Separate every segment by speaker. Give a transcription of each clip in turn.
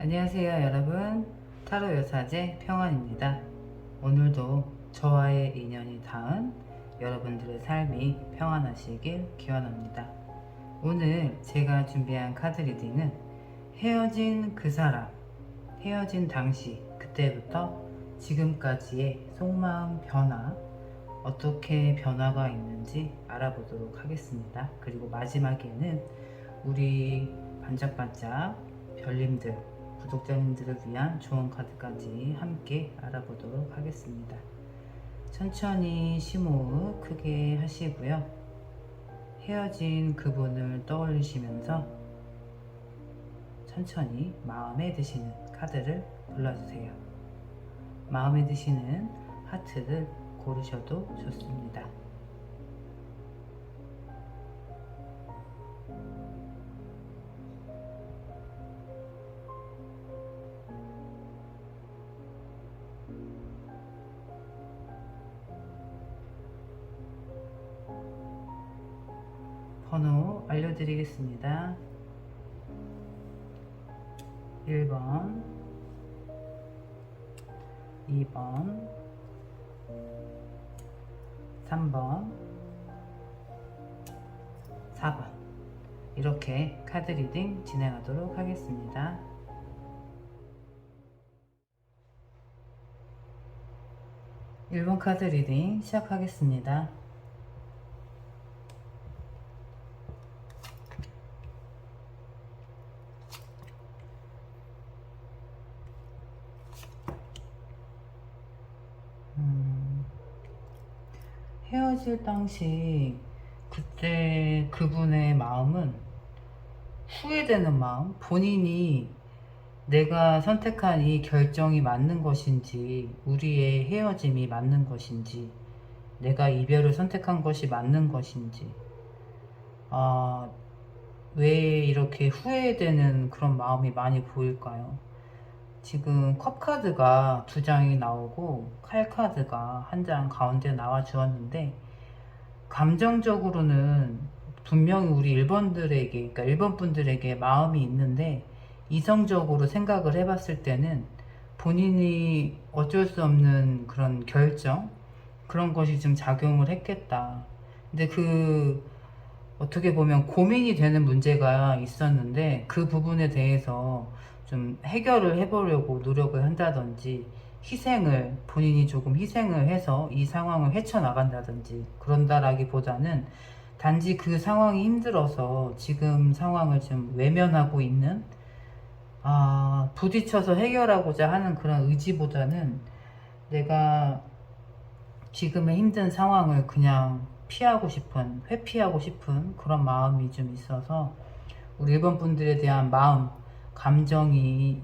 Speaker 1: 안녕하세요 여러분, 타로 여사제 평원입니다. 오늘도 저와의 인연이 닿은 여러분들의 삶이 평안하시길 기원합니다. 오늘 제가 준비한 카드 리딩은 헤어진 그 사람, 헤어진 당시, 그때부터 지금까지의 속마음 변화, 어떻게 변화가 있는지 알아보도록 하겠습니다. 그리고 마지막에는 우리 반짝반짝 별님들, 구독자님들을 위한 좋은 카드까지 함께 알아보도록 하겠습니다. 천천히 심호흡 크게 하시고요. 헤어진 그분을 떠올리시면서 천천히 마음에 드시는 카드를 골라주세요. 마음에 드시는 하트를 고르셔도 좋습니다. 번호 알려드리겠습니다. 1번, 2번, 3번, 4번 이렇게 카드 리딩 진행하도록 하겠습니다. 1번 카드 리딩 시작하겠습니다. 헤어질 당시 그때 그분의 마음은 후회되는 마음, 본인이 내가 선택한 이 결정이 맞는 것인지, 우리의 헤어짐이 맞는 것인지, 내가 이별을 선택한 것이 맞는 것인지, 왜 이렇게 후회되는 그런 마음이 많이 보일까요? 지금 컵 카드가 2장이 나오고 칼 카드가 1장 가운데 나와 주었는데, 감정적으로는 분명히 우리 1번들에게, 그러니까 1번 분들에게 마음이 있는데, 이성적으로 생각을 해봤을 때는 본인이 어쩔 수 없는 그런 결정, 그런 것이 좀 작용을 했겠다. 근데 어떻게 보면 고민이 되는 문제가 있었는데, 그 부분에 대해서 좀 해결을 해보려고 노력을 한다든지, 본인이 조금 희생을 해서 이 상황을 헤쳐나간다든지 그런다라기보다는 단지 그 상황이 힘들어서 지금 상황을 좀 외면하고 있는, 부딪혀서 해결하고자 하는 그런 의지보다는 내가 지금의 힘든 상황을 그냥 회피하고 싶은 그런 마음이 좀 있어서 우리 일본 분들에 대한 마음, 감정이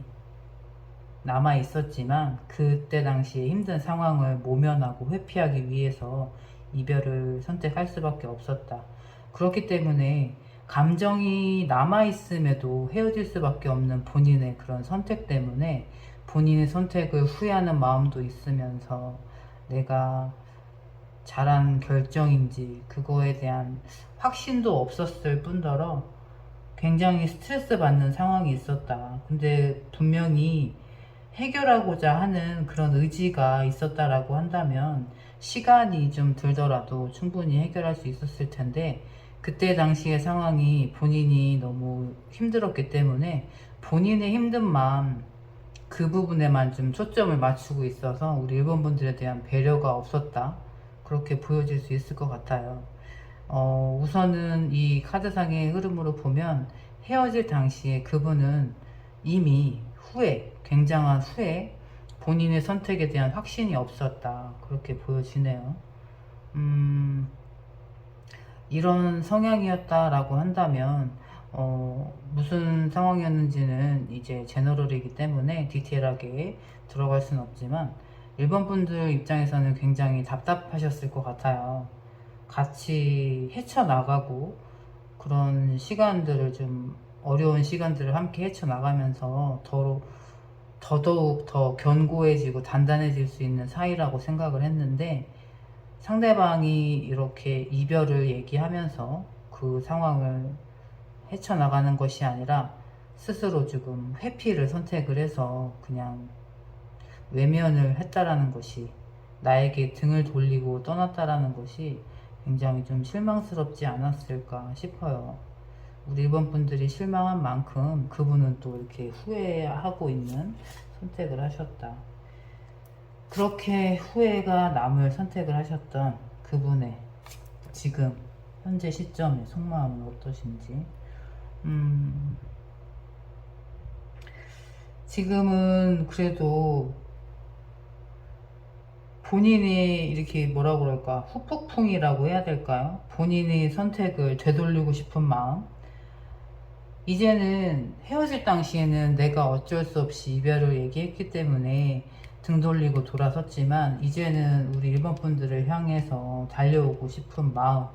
Speaker 1: 남아 있었지만 그때 당시에 힘든 상황을 모면하고 회피하기 위해서 이별을 선택할 수밖에 없었다. 그렇기 때문에 감정이 남아 있음에도 헤어질 수밖에 없는 본인의 그런 선택 때문에 본인의 선택을 후회하는 마음도 있으면서 내가 잘한 결정인지 그거에 대한 확신도 없었을 뿐더러 굉장히 스트레스 받는 상황이 있었다. 근데 분명히 해결하고자 하는 그런 의지가 있었다라고 한다면 시간이 좀 들더라도 충분히 해결할 수 있었을 텐데, 그때 당시의 상황이 본인이 너무 힘들었기 때문에 본인의 힘든 마음, 그 부분에만 좀 초점을 맞추고 있어서 우리 일본 분들에 대한 배려가 없었다, 그렇게 보여질 수 있을 것 같아요. 우선은 이 카드상의 흐름으로 보면 헤어질 당시에 그분은 이미 굉장한 후회, 본인의 선택에 대한 확신이 없었다, 그렇게 보여지네요. 이런 성향이었다라고 한다면 무슨 상황이었는지는 이제 제너럴이기 때문에 디테일하게 들어갈 수는 없지만 일본 분들 입장에서는 굉장히 답답하셨을 것 같아요. 같이 헤쳐나가고 그런 시간들을 좀 어려운 시간들을 함께 헤쳐나가면서 더더욱 더 견고해지고 단단해질 수 있는 사이라고 생각을 했는데, 상대방이 이렇게 이별을 얘기하면서 그 상황을 헤쳐나가는 것이 아니라 스스로 지금 회피를 선택을 해서 그냥 외면을 했다라는 것이, 나에게 등을 돌리고 떠났다라는 것이 굉장히 좀 실망스럽지 않았을까 싶어요. 우리 일본 분들이 실망한 만큼 그분은 또 이렇게 후회하고 있는 선택을 하셨다. 그렇게 후회가 남을 선택을 하셨던 그분의 지금 현재 시점의 속마음은 어떠신지. 지금은 그래도 본인이 이렇게 뭐라 그럴까, 후폭풍이라고 해야 될까요? 본인의 선택을 되돌리고 싶은 마음. 이제는 헤어질 당시에는 내가 어쩔 수 없이 이별을 얘기했기 때문에 등 돌리고 돌아섰지만, 이제는 우리 일본 분들을 향해서 달려오고 싶은 마음,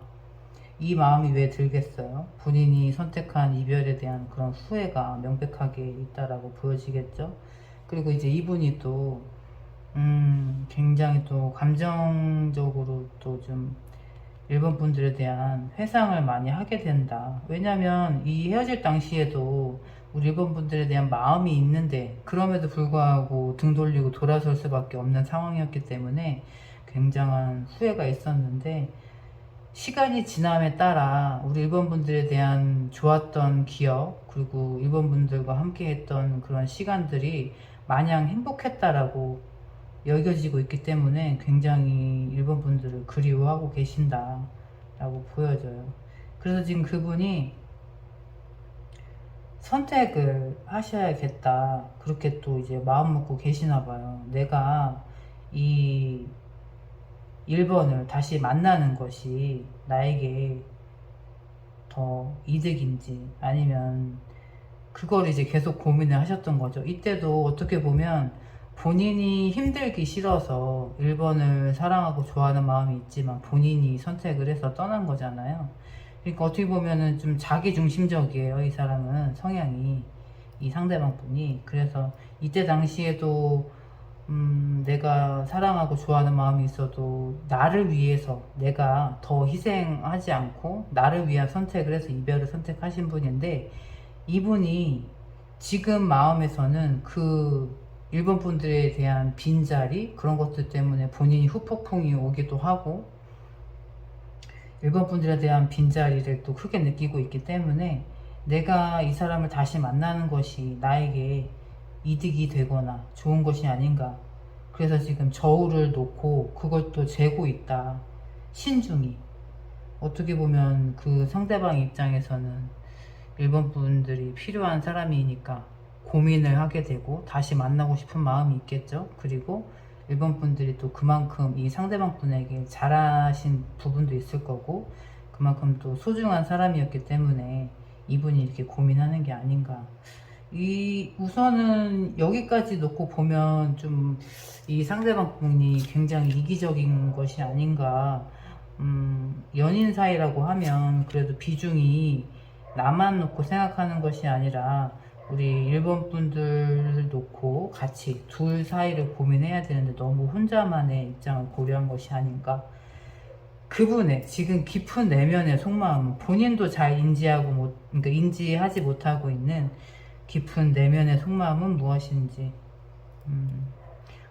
Speaker 1: 이 마음이 왜 들겠어요? 본인이 선택한 이별에 대한 그런 후회가 명백하게 있다라고 보여지겠죠? 그리고 이제 이분이 또 굉장히 또 감정적으로 또 좀 일본 분들에 대한 회상을 많이 하게 된다. 왜냐면 이 헤어질 당시에도 우리 일본 분들에 대한 마음이 있는데, 그럼에도 불구하고 등 돌리고 돌아설 수밖에 없는 상황이었기 때문에 굉장한 후회가 있었는데, 시간이 지남에 따라 우리 일본 분들에 대한 좋았던 기억, 그리고 일본 분들과 함께 했던 그런 시간들이 마냥 행복했다라고 여겨지고 있기 때문에 굉장히 일본 분들을 그리워하고 계신다라고 보여져요. 그래서 지금 그분이 선택을 하셔야겠다, 그렇게 또 이제 마음 먹고 계시나 봐요. 내가 이 1번을 다시 만나는 것이 나에게 더 이득인지, 아니면 그걸 이제 계속 고민을 하셨던 거죠. 이때도 어떻게 보면 본인이 힘들기 싫어서 1번을 사랑하고 좋아하는 마음이 있지만 본인이 선택을 해서 떠난 거잖아요. 그러니까 어떻게 보면은 좀 자기중심적이에요, 이 사람은 성향이, 이 상대방 분이. 그래서 이때 당시에도 내가 사랑하고 좋아하는 마음이 있어도 나를 위해서 내가 더 희생하지 않고 나를 위한 선택을 해서 이별을 선택하신 분인데, 이분이 지금 마음에서는 그 일본 분들에 대한 빈자리, 그런 것들 때문에 본인이 후폭풍이 오기도 하고 일본 분들에 대한 빈자리를 또 크게 느끼고 있기 때문에, 내가 이 사람을 다시 만나는 것이 나에게 이득이 되거나 좋은 것이 아닌가. 그래서 지금 저울을 놓고 그걸 또 재고 있다, 신중히. 어떻게 보면 그 상대방 입장에서는 일본 분들이 필요한 사람이니까 고민을 하게 되고 다시 만나고 싶은 마음이 있겠죠. 그리고 일본 분들이 또 그만큼 이 상대방 분에게 잘하신 부분도 있을 거고, 그만큼 또 소중한 사람이었기 때문에 이분이 이렇게 고민하는 게 아닌가. 이 우선은 여기까지 놓고 보면 좀 이 상대방 분이 굉장히 이기적인 것이 아닌가. 연인 사이라고 하면 그래도 비중이 나만 놓고 생각하는 것이 아니라 우리 일본 분들 놓고 같이 둘 사이를 고민해야 되는데, 너무 혼자만의 입장을 고려한 것이 아닌가. 그분의 지금 깊은 내면의 속마음은 본인도 잘 인지하고 그러니까 인지하지 못하고 있는 깊은 내면의 속마음은 무엇인지.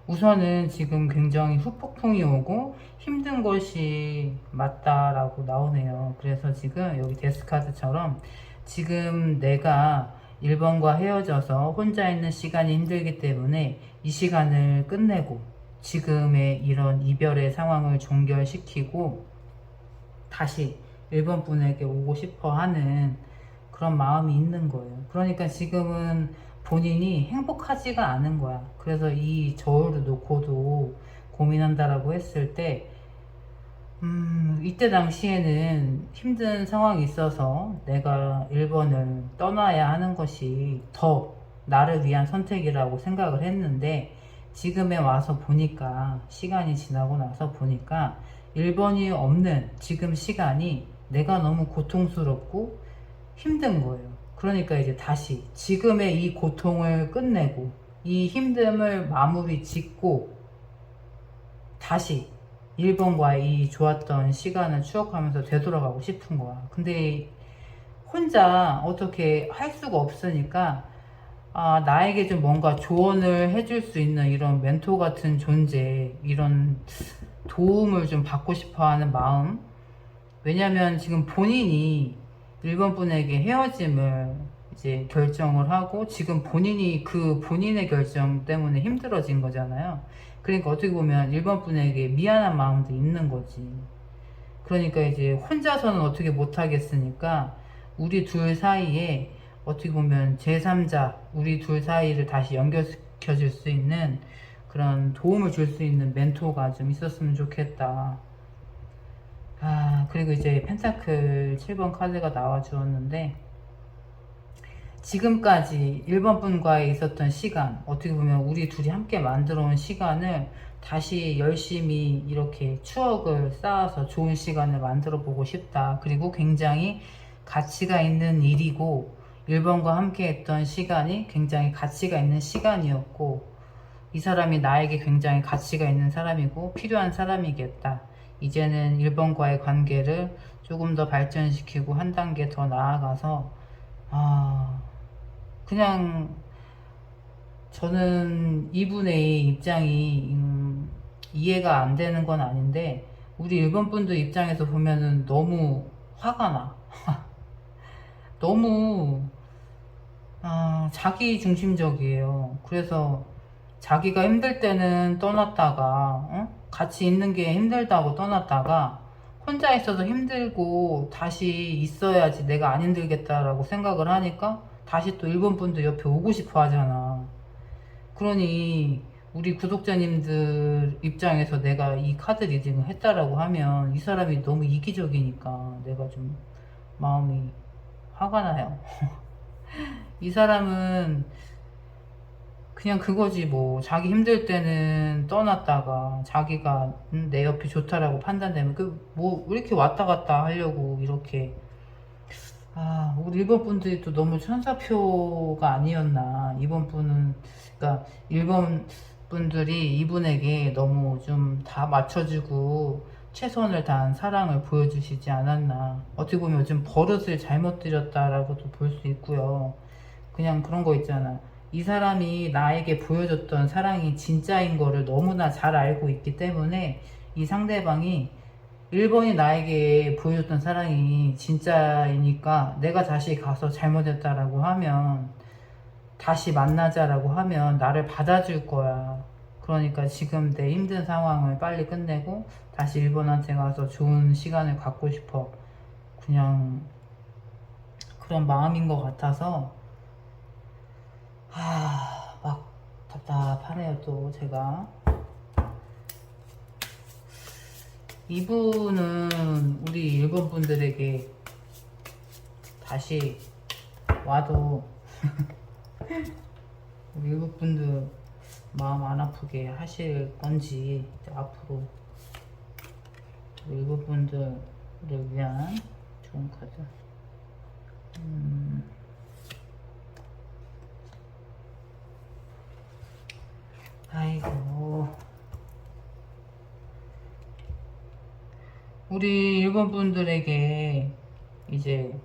Speaker 1: 우선은 지금 굉장히 후폭풍이 오고 힘든 것이 맞다라고 나오네요. 그래서 지금 여기 데스카드처럼 지금 내가 1번과 헤어져서 혼자 있는 시간이 힘들기 때문에 이 시간을 끝내고 지금의 이런 이별의 상황을 종결시키고 다시 1번 분에게 오고 싶어 하는 그런 마음이 있는 거예요. 그러니까 지금은 본인이 행복하지가 않은 거야. 그래서 이 저울을 놓고도 고민한다라고 했을 때, 이때 당시에는 힘든 상황이 있어서 내가 1번을 떠나야 하는 것이 더 나를 위한 선택이라고 생각을 했는데, 지금에 와서 보니까, 시간이 지나고 나서 보니까 1번이 없는 지금 시간이 내가 너무 고통스럽고 힘든 거예요. 그러니까 이제 다시 지금의 이 고통을 끝내고 이 힘듦을 마무리 짓고 다시 1번과 이 좋았던 시간을 추억하면서 되돌아가고 싶은 거야. 근데 혼자 어떻게 할 수가 없으니까 나에게 좀 뭔가 조언을 해줄 수 있는 이런 멘토 같은 존재, 이런 도움을 좀 받고 싶어 하는 마음. 왜냐면 지금 본인이 일본 분에게 헤어짐을 이제 결정을 하고 지금 본인이 그 본인의 결정 때문에 힘들어진 거잖아요. 그러니까 어떻게 보면 일본 분에게 미안한 마음도 있는 거지. 그러니까 이제 혼자서는 어떻게 못 하겠으니까 우리 둘 사이에 어떻게 보면 제3자, 우리 둘 사이를 다시 연결시켜 줄 수 있는 그런 도움을 줄 수 있는 멘토가 좀 있었으면 좋겠다. 그리고 이제 펜타클 7번 카드가 나와 주었는데, 지금까지 1번 분과의 있었던 시간, 어떻게 보면 우리 둘이 함께 만들어 온 시간을 다시 열심히 이렇게 추억을 쌓아서 좋은 시간을 만들어 보고 싶다. 그리고 굉장히 가치가 있는 일이고, 1번과 함께 했던 시간이 굉장히 가치가 있는 시간이었고, 이 사람이 나에게 굉장히 가치가 있는 사람이고 필요한 사람이겠다. 이제는 1번과의 관계를 조금 더 발전시키고 한 단계 더 나아가서 그냥 저는 이분의 입장이 이해가 안 되는 건 아닌데 우리 일본 분들 입장에서 보면은 너무 화가 나. 너무 자기 중심적이에요. 그래서 자기가 힘들 때는 떠났다가 같이 있는 게 힘들다고 떠났다가 혼자 있어서 힘들고 다시 있어야지 내가 안 힘들겠다라고 생각을 하니까 다시 또 일본 분들 옆에 오고 싶어 하잖아. 그러니 우리 구독자님들 입장에서 내가 이 카드 리딩을 했다라고 하면 이 사람이 너무 이기적이니까 내가 좀 마음이 화가 나요. 이 사람은 그냥 그거지 뭐. 자기 힘들 때는 떠났다가 자기가 내 옆이 좋다라고 판단되면 그 뭐 이렇게 왔다 갔다 하려고 이렇게. 우리 일본 분들이 또 너무 천사표가 아니었나. 이번 분은, 그러니까 일본 분들이 이분에게 너무 좀 다 맞춰주고 최선을 다한 사랑을 보여주시지 않았나. 어떻게 보면 요즘 버릇을 잘못 들였다라고도 볼 수 있고요. 그냥 그런 거 있잖아. 이 사람이 나에게 보여줬던 사랑이 진짜인 거를 너무나 잘 알고 있기 때문에 이 상대방이 1번이 나에게 보여줬던 사랑이 진짜이니까 내가 다시 가서 잘못했다라고 하면 다시 만나자라고 하면 나를 받아줄 거야. 그러니까 지금 내 힘든 상황을 빨리 끝내고 다시 일본한테 가서 좋은 시간을 갖고 싶어. 그냥 그런 마음인 것 같아서 막 답답하네요. 또 제가 이분은 우리 일본 분들에게 다시 와도 우리 일본 분들 마음 안 아프게 하실 건지 앞으로 우리 일본 분들을 위한 좋은 카드. 아이고, 우리 일본 분들에게 이제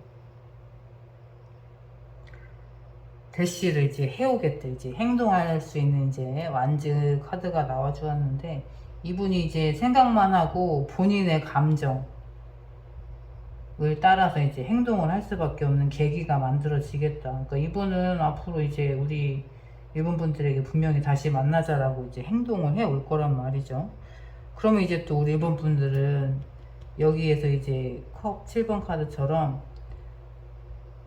Speaker 1: 대시를 이제 해오겠대. 이제 행동할 수 있는 이제 완즈 카드가 나와 주었는데 이분이 이제 생각만 하고 본인의 감정을 따라서 이제 행동을 할 수밖에 없는 계기가 만들어지겠다. 그러니까 이분은 앞으로 이제 우리 일본 분들에게 분명히 다시 만나자라고 이제 행동을 해 올 거란 말이죠. 그러면 이제 또 우리 일본 분들은 여기에서 이제 컵 7번 카드처럼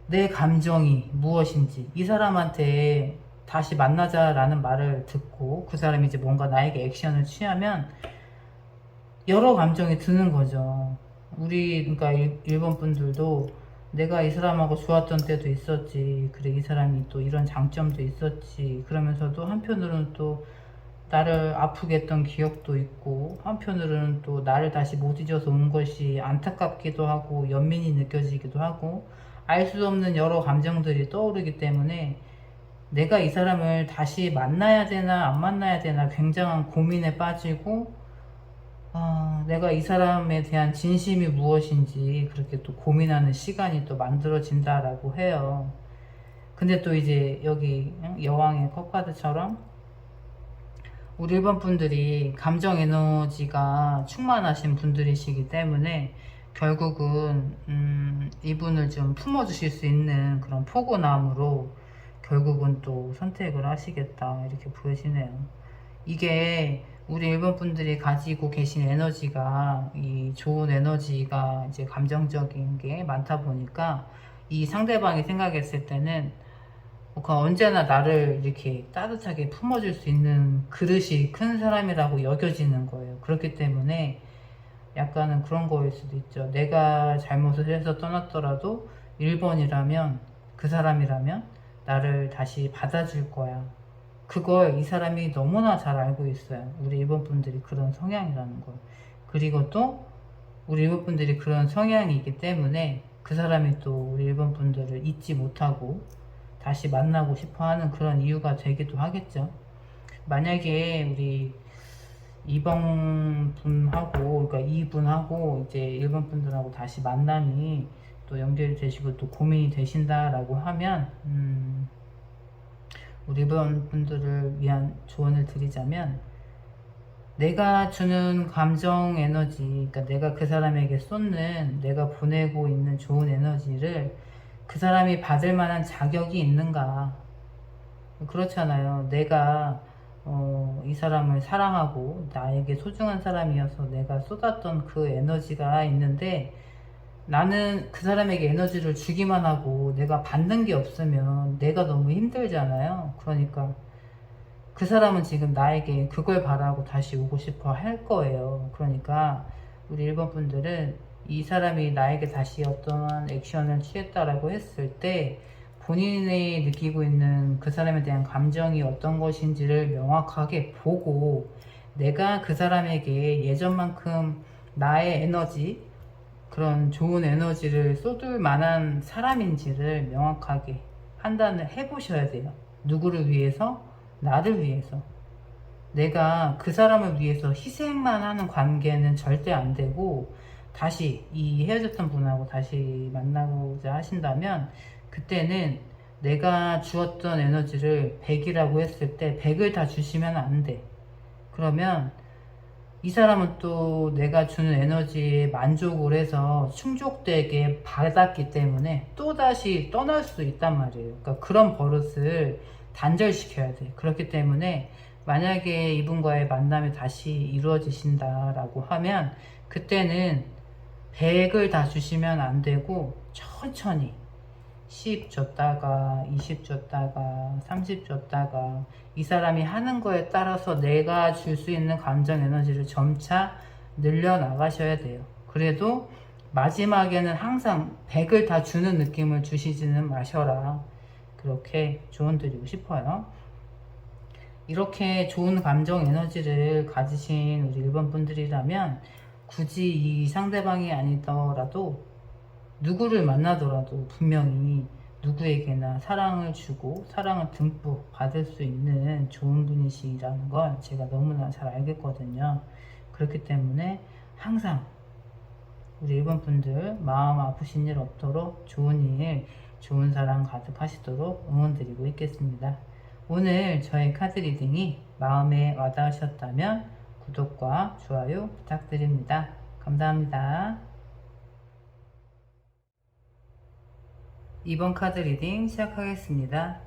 Speaker 1: 내 감정이 무엇인지 이 사람한테 다시 만나자라는 말을 듣고 그 사람이 이제 뭔가 나에게 액션을 취하면 여러 감정이 드는 거죠. 우리 그러니까 일본 분들도 내가 이 사람하고 좋았던 때도 있었지. 그래 이 사람이 또 이런 장점도 있었지. 그러면서도 한편으로는 또 나를 아프게 했던 기억도 있고 한편으로는 또 나를 다시 못 잊어서 온 것이 안타깝기도 하고 연민이 느껴지기도 하고 알 수 없는 여러 감정들이 떠오르기 때문에 내가 이 사람을 다시 만나야 되나 안 만나야 되나 굉장한 고민에 빠지고 내가 이 사람에 대한 진심이 무엇인지 그렇게 또 고민하는 시간이 또 만들어진다라고 해요. 근데 또 이제 여기 여왕의 컵카드처럼 우리 일본 분들이 감정 에너지가 충만하신 분들이시기 때문에 결국은 이분을 좀 품어주실 수 있는 그런 포근함으로 결국은 또 선택을 하시겠다 이렇게 보여지네요. 이게 우리 일본 분들이 가지고 계신 에너지가 이 좋은 에너지가 이제 감정적인 게 많다 보니까 이 상대방이 생각했을 때는 언제나 나를 이렇게 따뜻하게 품어줄 수 있는 그릇이 큰 사람이라고 여겨지는 거예요. 그렇기 때문에 약간은 그런 거일 수도 있죠. 내가 잘못을 해서 떠났더라도 1번이라면 그 사람이라면 나를 다시 받아줄 거야. 그걸 이 사람이 너무나 잘 알고 있어요. 우리 일본 분들이 그런 성향이라는 걸. 그리고 또 우리 일본 분들이 그런 성향이 있기 때문에 그 사람이 또 우리 일본 분들을 잊지 못하고 다시 만나고 싶어 하는 그런 이유가 되기도 하겠죠. 만약에 우리 2번 분하고, 그러니까 2분하고 이제 1번 분들하고 다시 만남이 또 연결이 되시고 또 고민이 되신다라고 하면, 우리 1번 분들을 위한 조언을 드리자면, 내가 주는 감정 에너지, 그러니까 내가 그 사람에게 쏟는, 내가 보내고 있는 좋은 에너지를 그 사람이 받을 만한 자격이 있는가. 그렇잖아요. 내가 이 사람을 사랑하고 나에게 소중한 사람이어서 내가 쏟았던 그 에너지가 있는데 나는 그 사람에게 에너지를 주기만 하고 내가 받는 게 없으면 내가 너무 힘들잖아요. 그러니까 그 사람은 지금 나에게 그걸 바라고 다시 오고 싶어 할 거예요. 그러니까 우리 일본 분들은 이 사람이 나에게 다시 어떠한 액션을 취했다라고 했을 때 본인이 느끼고 있는 그 사람에 대한 감정이 어떤 것인지를 명확하게 보고 내가 그 사람에게 예전만큼 나의 에너지, 그런 좋은 에너지를 쏟을 만한 사람인지를 명확하게 판단을 해보셔야 돼요. 누구를 위해서? 나를 위해서. 내가 그 사람을 위해서 희생만 하는 관계는 절대 안 되고, 다시 이 헤어졌던 분하고 다시 만나고자 하신다면 그때는 내가 주었던 에너지를 100이라고 했을 때 100을 다 주시면 안 돼. 그러면 이 사람은 또 내가 주는 에너지에 만족을 해서 충족되게 받았기 때문에 또다시 떠날 수 있단 말이에요. 그러니까 그런 버릇을 단절시켜야 돼. 그렇기 때문에 만약에 이분과의 만남이 다시 이루어지신다라고 하면 그때는 100을 다 주시면 안 되고 천천히 10 줬다가 20 줬다가 30 줬다가 이 사람이 하는 거에 따라서 내가 줄 수 있는 감정 에너지를 점차 늘려 나가셔야 돼요. 그래도 마지막에는 항상 100을 다 주는 느낌을 주시지는 마셔라. 그렇게 조언 드리고 싶어요. 이렇게 좋은 감정 에너지를 가지신 우리 일본 분들이라면 굳이 이 상대방이 아니더라도 누구를 만나더라도 분명히 누구에게나 사랑을 주고 사랑을 듬뿍 받을 수 있는 좋은 분이시라는 걸 제가 너무나 잘 알겠거든요. 그렇기 때문에 항상 우리 일본 분들 마음 아프신 일 없도록 좋은 일, 좋은 사랑 가득하시도록 응원드리고 있겠습니다. 오늘 저의 카드 리딩이 마음에 와닿으셨다면 구독과 좋아요 부탁드립니다. 감사합니다. 이번 카드 리딩 시작하겠습니다.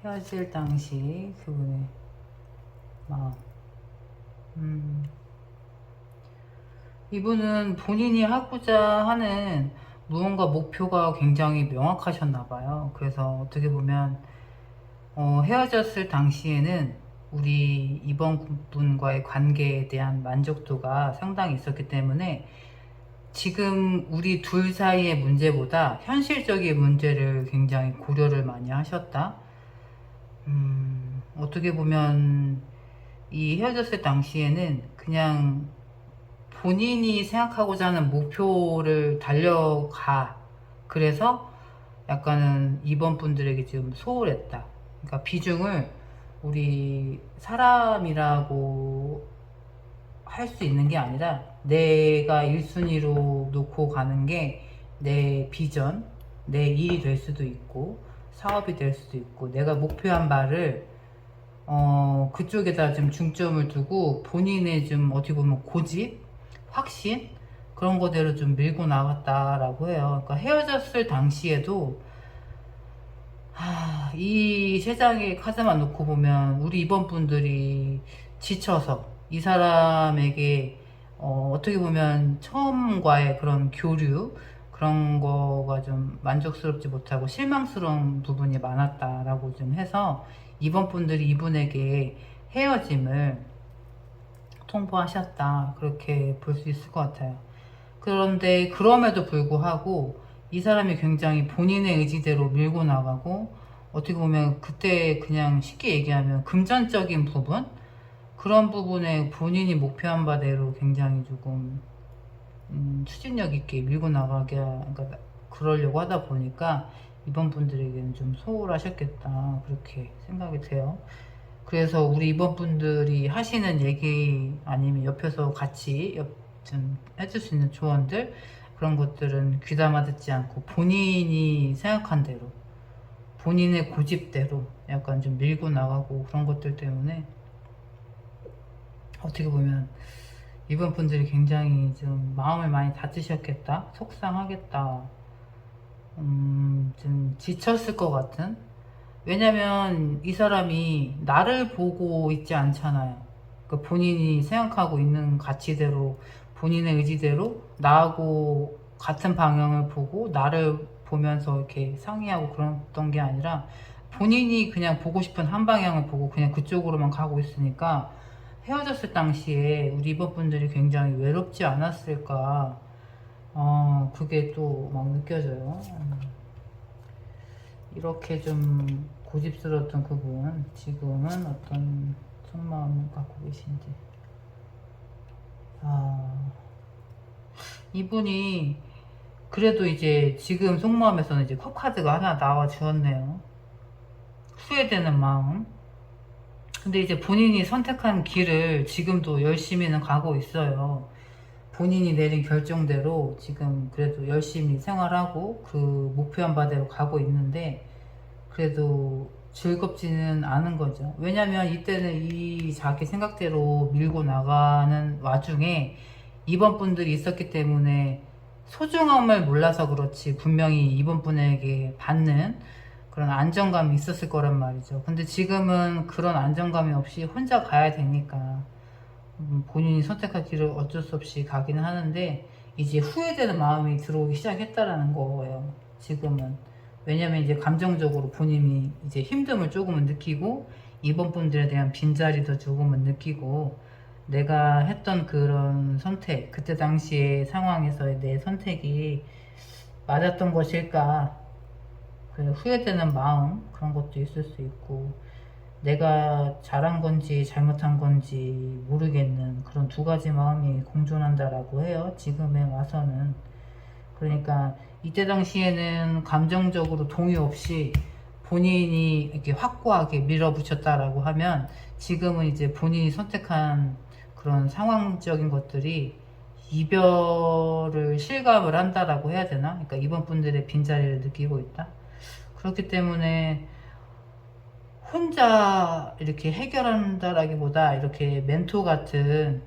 Speaker 1: 헤어질 당시 그분의 마음. 이분은 본인이 하고자 하는 무언가 목표가 굉장히 명확하셨나봐요. 그래서 어떻게 보면 헤어졌을 당시에는 우리 이번 분과의 관계에 대한 만족도가 상당히 있었기 때문에 지금 우리 둘 사이의 문제보다 현실적인 문제를 굉장히 고려를 많이 하셨다. 어떻게 보면 이 헤어졌을 당시에는 그냥 본인이 생각하고자 하는 목표를 달려가. 그래서 약간은 이번 분들에게 좀 소홀했다. 그러니까 비중을 우리 사람이라고 할 수 있는 게 아니라 내가 1순위로 놓고 가는 게 내 비전, 내 일이 될 수도 있고 사업이 될 수도 있고 내가 목표한 바를 그쪽에다 좀 중점을 두고 본인의 좀 어떻게 보면 고집, 확신 그런 거대로 좀 밀고 나갔다라고 해요. 그러니까 헤어졌을 당시에도 이 세 장의 카드만 놓고 보면 우리 이번 분들이 지쳐서 이 사람에게 어떻게 보면 처음과의 그런 교류 그런 거가 좀 만족스럽지 못하고 실망스러운 부분이 많았다라고 좀 해서 이번 분들이 이분에게 헤어짐을 통보하셨다 그렇게 볼 수 있을 것 같아요. 그런데 그럼에도 불구하고 이 사람이 굉장히 본인의 의지대로 밀고 나가고 어떻게 보면 그때 그냥 쉽게 얘기하면 금전적인 부분 그런 부분에 본인이 목표한 바대로 굉장히 조금 추진력 있게 밀고 나가게 그러니까 그러려고 하다 보니까 이번 분들에게는 좀 소홀하셨겠다 그렇게 생각이 돼요. 그래서 우리 이번 분들이 하시는 얘기 아니면 옆에서 같이 좀 해줄 수 있는 조언들 그런 것들은 귀담아 듣지 않고 본인이 생각한 대로 본인의 고집대로 약간 좀 밀고 나가고 그런 것들 때문에 어떻게 보면 이번 분들이 굉장히 좀 마음을 많이 다치셨겠다 속상하겠다 좀 지쳤을 것 같은 왜냐면 이 사람이 나를 보고 있지 않잖아요. 그러니까 본인이 생각하고 있는 가치대로 본인의 의지대로 나하고 같은 방향을 보고 나를 보면서 이렇게 상의하고 그랬던 게 아니라 본인이 그냥 보고 싶은 한 방향을 보고 그냥 그쪽으로만 가고 있으니까 헤어졌을 당시에 우리 이번분들이 굉장히 외롭지 않았을까 그게 또 막 느껴져요. 이렇게 좀 고집스러웠던 그분 지금은 어떤 속마음을 갖고 계신지 이분이 그래도 이제 지금 속마음에서는 이제 컵카드가 하나 나와 주었네요. 후회되는 마음. 근데 이제 본인이 선택한 길을 지금도 열심히는 가고 있어요. 본인이 내린 결정대로 지금 그래도 열심히 생활하고 그 목표한 바대로 가고 있는데 그래도 즐겁지는 않은 거죠. 왜냐면 이때는 이 자기 생각대로 밀고 나가는 와중에 이번 분들이 있었기 때문에 소중함을 몰라서 그렇지 분명히 이번 분에게 받는 그런 안정감이 있었을 거란 말이죠. 근데 지금은 그런 안정감이 없이 혼자 가야 되니까 본인이 선택할 길을 어쩔 수 없이 가기는 하는데 이제 후회되는 마음이 들어오기 시작했다라는 거예요. 지금은. 왜냐면 이제 감정적으로 본인이 이제 힘듦을 조금은 느끼고 이번 분들에 대한 빈자리도 조금은 느끼고 내가 했던 그런 선택 그때 당시의 상황에서의 내 선택이 맞았던 것일까 그 후회되는 마음 그런 것도 있을 수 있고 내가 잘한 건지 잘못한 건지 모르겠는 그런 두 가지 마음이 공존한다라고 해요. 지금에 와서는. 그러니까 이때 당시에는 감정적으로 동의 없이 본인이 이렇게 확고하게 밀어붙였다라고 하면 지금은 이제 본인이 선택한 그런 상황적인 것들이 이별을 실감을 한다라고 해야 되나? 그러니까 이번 분들의 빈자리를 느끼고 있다. 그렇기 때문에 혼자 이렇게 해결한다라기보다 이렇게 멘토 같은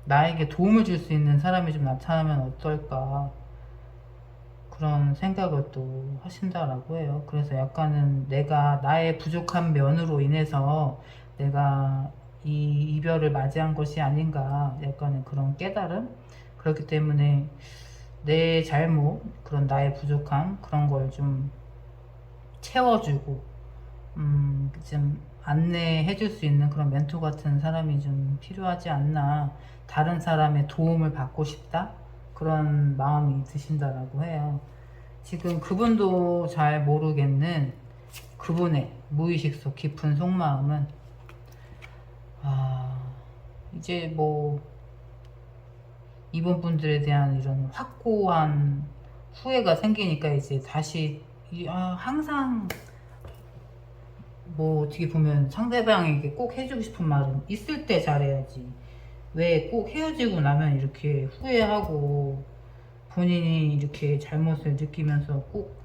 Speaker 1: 나에게 도움을 줄 수 있는 사람이 좀 나타나면 어떨까 그런 생각을 또 하신다라고 해요. 그래서 약간은 내가 나의 부족한 면으로 인해서 내가 이 이별을 맞이한 것이 아닌가 약간의 그런 깨달음 그렇기 때문에 내 잘못 그런 나의 부족함 그런 걸 좀 채워주고 좀 안내해 줄 수 있는 그런 멘토 같은 사람이 좀 필요하지 않나 다른 사람의 도움을 받고 싶다 그런 마음이 드신다라고 해요. 지금 그분도 잘 모르겠는 그분의 무의식 속 깊은 속마음은 이제 뭐 이번 분들에 대한 이런 확고한 후회가 생기니까 이제 다시 항상 뭐 어떻게 보면 상대방에게 꼭 해주고 싶은 말은 있을 때 잘해야지. 왜 꼭 헤어지고 나면 이렇게 후회하고 본인이 이렇게 잘못을 느끼면서 꼭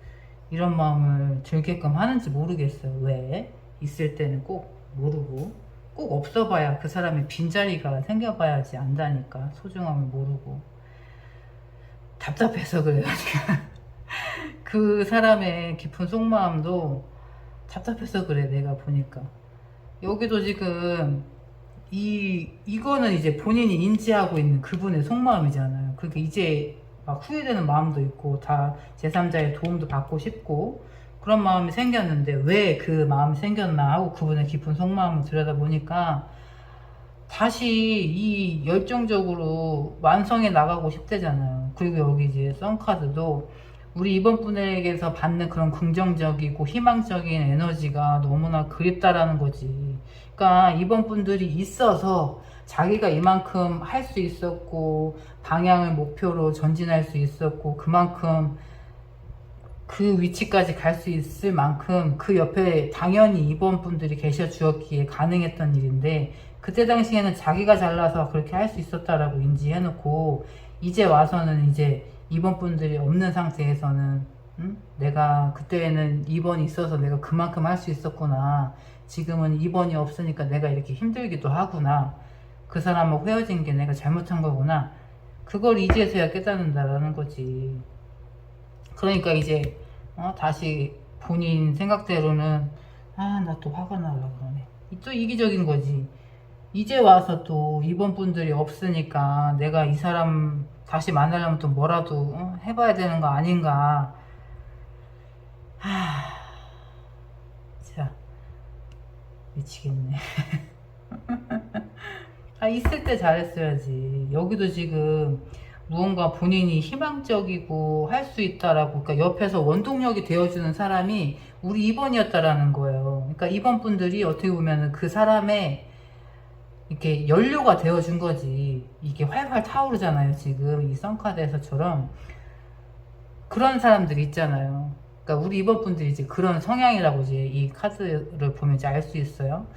Speaker 1: 이런 마음을 들게끔 하는지 모르겠어요. 왜? 있을 때는 꼭 모르고 꼭 없어봐야 그 사람의 빈자리가 생겨봐야지 안다니까. 소중함을 모르고 답답해서 그래요. 그 사람의 깊은 속마음도 답답해서 그래. 내가 보니까 여기도 지금 이거는 이제 본인이 인지하고 있는 그분의 속마음이잖아요. 그러니까 이제 막 후회되는 마음도 있고 다 제3자의 도움도 받고 싶고 그런 마음이 생겼는데 왜 그 마음이 생겼나 하고 그분의 깊은 속마음을 들여다보니까 다시 이 열정적으로 완성해 나가고 싶대잖아요. 그리고 여기 이제 썬카드도 우리 이번 분에게서 받는 그런 긍정적이고 희망적인 에너지가 너무나 그립다라는 거지. 그러니까 이번 분들이 있어서 자기가 이만큼 할 수 있었고 방향을 목표로 전진할 수 있었고 그만큼 그 위치까지 갈 수 있을 만큼 그 옆에 당연히 이번 분들이 계셔 주었기에 가능했던 일인데 그때 당시에는 자기가 잘나서 그렇게 할 수 있었다라고 인지해놓고 이제 와서는 이제 이번 분들이 없는 상태에서는 내가 그때는 2번이 있어서 내가 그만큼 할 수 있었구나. 지금은 2번이 없으니까 내가 이렇게 힘들기도 하구나. 그 사람하고 헤어진 게 내가 잘못한 거구나. 그걸 이제서야 깨닫는다라는 거지. 그러니까 이제 다시 본인 생각대로는 나 또 화가 나려고 그러네. 또 이기적인 거지. 이제 와서 또 이번 분들이 없으니까 내가 이 사람 다시 만나려면 또 뭐라도 해봐야 되는 거 아닌가. 자, 미치겠네. 있을 때 잘했어야지. 여기도 지금 무언가 본인이 희망적이고 할 수 있다라고, 그러니까 옆에서 원동력이 되어주는 사람이 우리 2번이었다라는 거예요. 그러니까 2번 분들이 어떻게 보면은 그 사람의 이렇게 연료가 되어준 거지. 이게 활활 타오르잖아요. 지금 이 썬카드에서처럼 그런 사람들이 있잖아요. 그러니까 우리 2번 분들이 이제 그런 성향이라고 이제 이 카드를 보면 이제 알 수 있어요.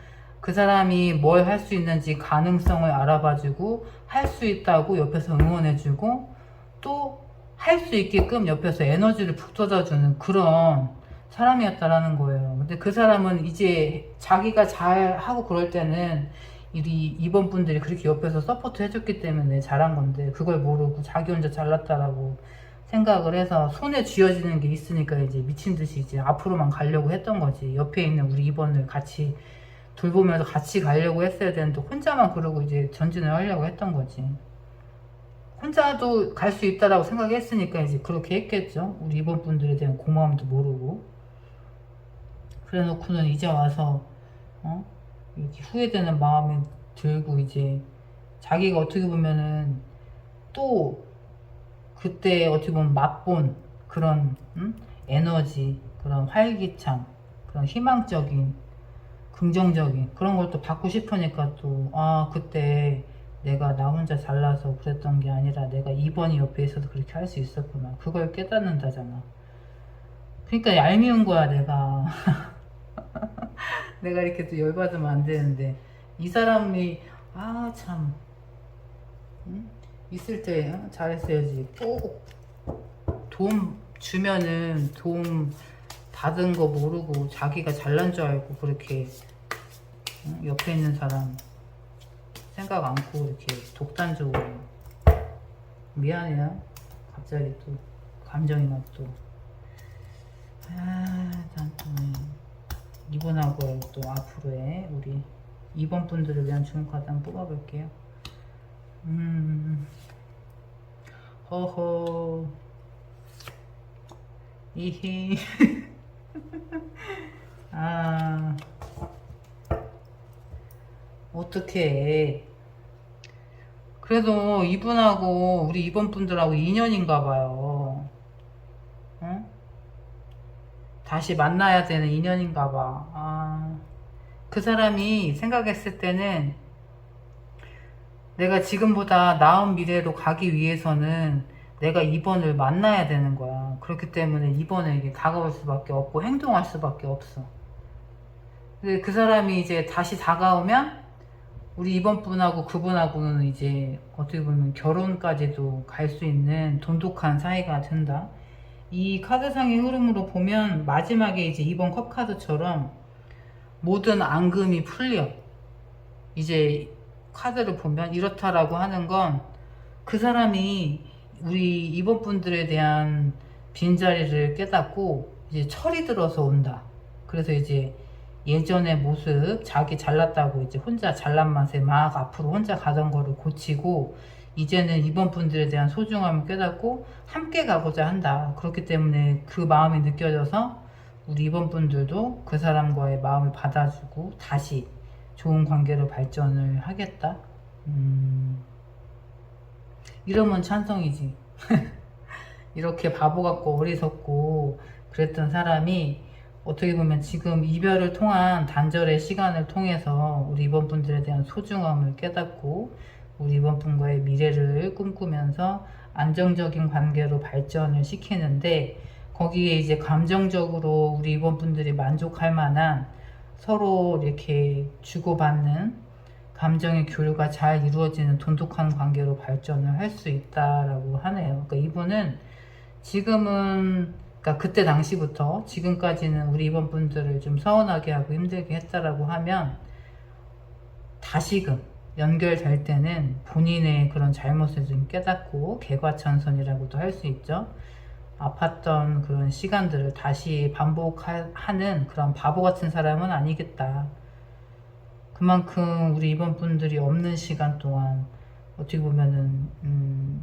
Speaker 1: 그 사람이 뭘 할 수 있는지 가능성을 알아봐주고 할 수 있다고 옆에서 응원해주고 또 할 수 있게끔 옆에서 에너지를 북돋아주는 그런 사람이었다라는 거예요. 근데 그 사람은 이제 자기가 잘 하고 그럴 때는 이번 분들이 그렇게 옆에서 서포트 해줬기 때문에 잘한 건데 그걸 모르고 자기 혼자 잘났다라고 생각을 해서 손에 쥐어지는 게 있으니까 이제 미친 듯이 이제 앞으로만 가려고 했던 거지. 옆에 있는 우리 2번을 같이 돌보면서 같이 가려고 했어야 되는데 혼자만 그러고 이제 전진을 하려고 했던 거지. 혼자도 갈 수 있다라고 생각했으니까 이제 그렇게 했겠죠. 우리 이번 분들에 대한 고마움도 모르고. 그래 놓고는 이제 와서 이렇게 후회되는 마음이 들고 이제 자기가 어떻게 보면은 또 그때 어떻게 보면 맛본 그런 에너지, 그런 활기찬, 그런 희망적인 긍정적인 그런 걸 또 받고 싶으니까 또 그때 내가 나 혼자 잘나서 그랬던 게 아니라 내가 2번이 옆에 있어서 그렇게 할 수 있었구나. 그걸 깨닫는다잖아. 그러니까 얄미운 거야 내가. 내가 이렇게 또 열받으면 안 되는데 이 사람이 참 있을 때 잘했어야지. 꼭 도움 주면은 도움 받은 거 모르고 자기가 잘난 줄 알고 그렇게 옆에 있는 사람 생각 않고 이렇게 독단적으로. 미안해요. 갑자기 또 감정이 막 또 이분하고 또 앞으로의 우리 2번 분들을 위한 좋은 카드 한번 뽑아볼게요. 허허 이히 어떡해. 그래도 이분하고 우리 이번 분들하고 인연인가 봐요. 응? 다시 만나야 되는 인연인가 봐. 그 사람이 생각했을 때는 내가 지금보다 나은 미래로 가기 위해서는 내가 2번을 만나야 되는 거야. 그렇기 때문에 2번에게 다가올 수밖에 없고 행동할 수밖에 없어. 근데 그 사람이 이제 다시 다가오면 우리 이번 분하고 그분하고는 이제 어떻게 보면 결혼까지도 갈 수 있는 돈독한 사이가 된다. 이 카드상의 흐름으로 보면 마지막에 이제 이번 컵 카드처럼 모든 앙금이 풀려. 이제 카드를 보면 이렇다라고 하는 건 그 사람이 우리 이번 분들에 대한 빈자리를 깨닫고 이제 철이 들어서 온다. 그래서 이제 예전의 모습, 자기 잘났다고 이제 혼자 잘난 맛에 막 앞으로 혼자 가던 거를 고치고 이제는 이번 분들에 대한 소중함을 깨닫고 함께 가고자 한다. 그렇기 때문에 그 마음이 느껴져서 우리 이번 분들도 그 사람과의 마음을 받아주고 다시 좋은 관계로 발전을 하겠다. 이러면 찬성이지. 이렇게 바보 같고 어리석고 그랬던 사람이 어떻게 보면 지금 이별을 통한 단절의 시간을 통해서 우리 이번 분들에 대한 소중함을 깨닫고 우리 이번 분과의 미래를 꿈꾸면서 안정적인 관계로 발전을 시키는데 거기에 이제 감정적으로 우리 이번 분들이 만족할 만한 서로 이렇게 주고받는 감정의 교류가 잘 이루어지는 돈독한 관계로 발전을 할 수 있다라고 하네요. 그러니까 이분은 지금은 그러니까 그때 당시부터 지금까지는 우리 이번 분들을 좀 서운하게 하고 힘들게 했다라고 하면 다시금 연결될 때는 본인의 그런 잘못을 좀 깨닫고 개과천선이라고도 할 수 있죠. 아팠던 그런 시간들을 다시 반복하는 그런 바보 같은 사람은 아니겠다. 그만큼 우리 이번 분들이 없는 시간 동안 어떻게 보면은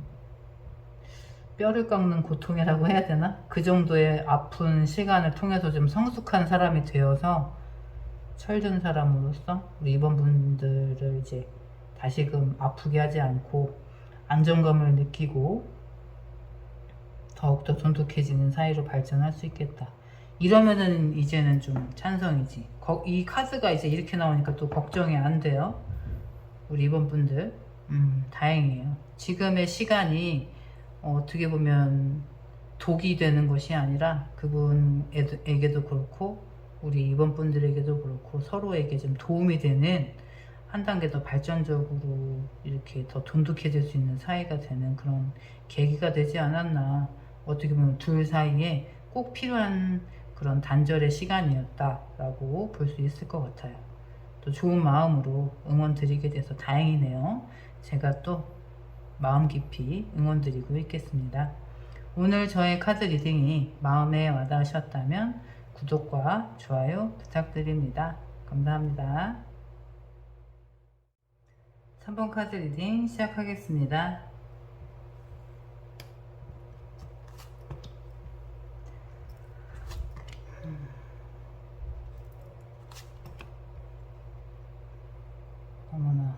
Speaker 1: 뼈를 깎는 고통이라고 해야 되나? 그 정도의 아픈 시간을 통해서 좀 성숙한 사람이 되어서 철든 사람으로서 우리 이번 분들을 이제 다시금 아프게 하지 않고 안정감을 느끼고 더욱더 돈독해지는 사이로 발전할 수 있겠다. 이러면은 이제는 좀 찬성이지. 이 카드가 이제 이렇게 나오니까 또 걱정이 안 돼요. 우리 이번 분들 다행이에요. 지금의 시간이 어떻게 보면 독이 되는 것이 아니라 그분에게도 그렇고 우리 이번 분들에게도 그렇고 서로에게 좀 도움이 되는 한 단계 더 발전적으로 이렇게 더 돈독해질 수 있는 사이가 되는 그런 계기가 되지 않았나. 어떻게 보면 둘 사이에 꼭 필요한 그런 단절의 시간이었다라고 볼 수 있을 것 같아요. 또 좋은 마음으로 응원 드리게 돼서 다행이네요. 제가 또 마음 깊이 응원 드리고 있겠습니다. 오늘 저의 카드 리딩이 마음에 와닿으셨다면 구독과 좋아요 부탁드립니다. 감사합니다. 3번 카드 리딩 시작하겠습니다. 어머나.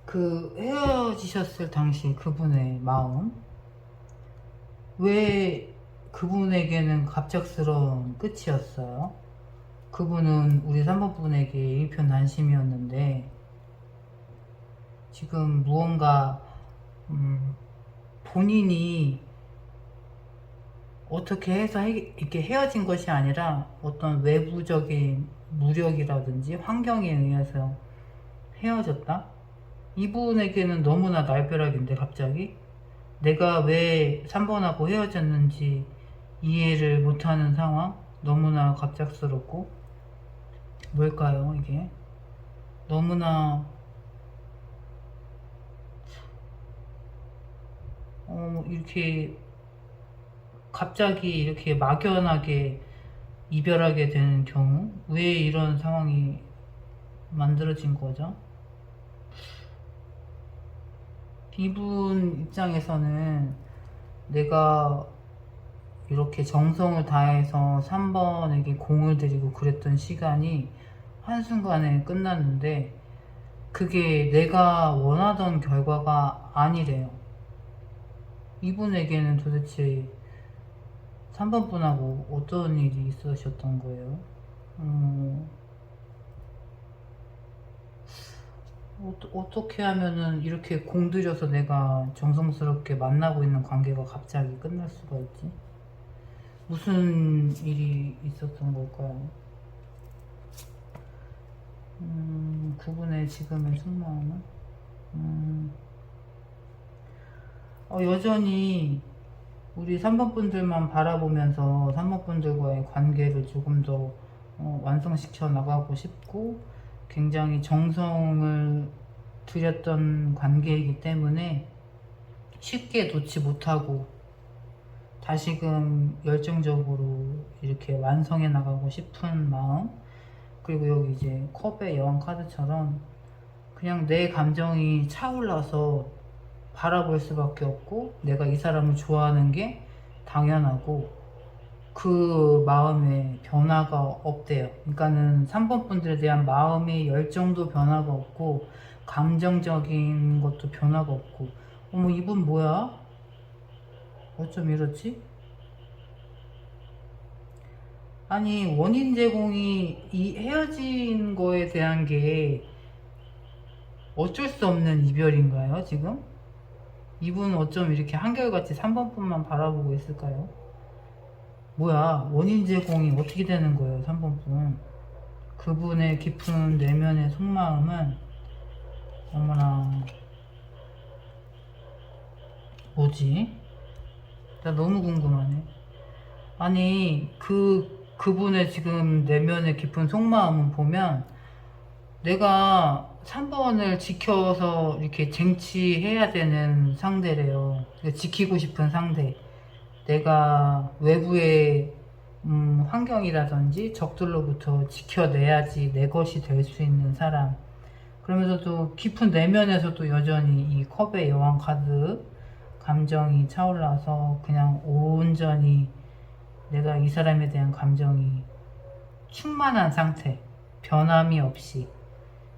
Speaker 1: 그 헤어지셨을 당시 그분의 마음, 왜 그분에게는 갑작스러운 끝이었어요? 그분은 우리 3번 분에게 일편단심이었는데 지금 무언가 본인이 어떻게 해서 이렇게 헤어진 것이 아니라 어떤 외부적인 무력이라든지 환경에 의해서 헤어졌다? 이분에게는 너무나 날벼락인데 갑자기 내가 왜 3번하고 헤어졌는지 이해를 못하는 상황? 너무나 갑작스럽고 뭘까요 이게? 너무나 이렇게 갑자기 이렇게 막연하게 이별하게 되는 경우 왜 이런 상황이 만들어진 거죠? 이분 입장에서는 내가 이렇게 정성을 다해서 3번에게 공을 들이고 그랬던 시간이 한순간에 끝났는데 그게 내가 원하던 결과가 아니래요. 이분에게는 도대체 3번 분하고 어떤 일이 있으셨던 거예요? 어떻게 하면은 이렇게 공들여서 내가 정성스럽게 만나고 있는 관계가 갑자기 끝날 수가 있지? 무슨 일이 있었던 걸까요? 그분의 지금의 속마음은? 여전히 우리 3번 분들만 바라보면서 3번 분들과의 관계를 조금 더 완성시켜 나가고 싶고, 굉장히 정성을 들였던 관계이기 때문에 쉽게 놓지 못하고 다시금 열정적으로 이렇게 완성해 나가고 싶은 마음, 그리고 여기 이제 컵의 여왕 카드처럼 그냥 내 감정이 차올라서 바라볼 수밖에 없고, 내가 이 사람을 좋아하는 게 당연하고 그 마음에 변화가 없대요. 그러니까는 3번 분들에 대한 마음의 열정도 변화가 없고, 감정적인 것도 변화가 없고. 어머, 이분 뭐야? 어쩜 이렇지? 아니, 원인 제공이 이 헤어진 거에 대한 게 어쩔 수 없는 이별인가요, 지금? 이분 어쩜 이렇게 한결같이 3번 분만 바라보고 있을까요? 뭐야, 원인 제공이 어떻게 되는 거예요, 3번 분? 그분의 깊은 내면의 속마음은, 어머나, 뭐지? 나 너무 궁금하네. 아니, 그분의 지금 내면의 깊은 속마음은 보면, 내가 3번을 지켜서 이렇게 쟁취해야 되는 상대래요. 지키고 싶은 상대. 내가 외부의 환경이라든지 적들로부터 지켜내야지 내 것이 될 수 있는 사람. 그러면서도 깊은 내면에서도 여전히 이 컵의 여왕 카드 감정이 차올라서 그냥 온전히 내가 이 사람에 대한 감정이 충만한 상태, 변함이 없이,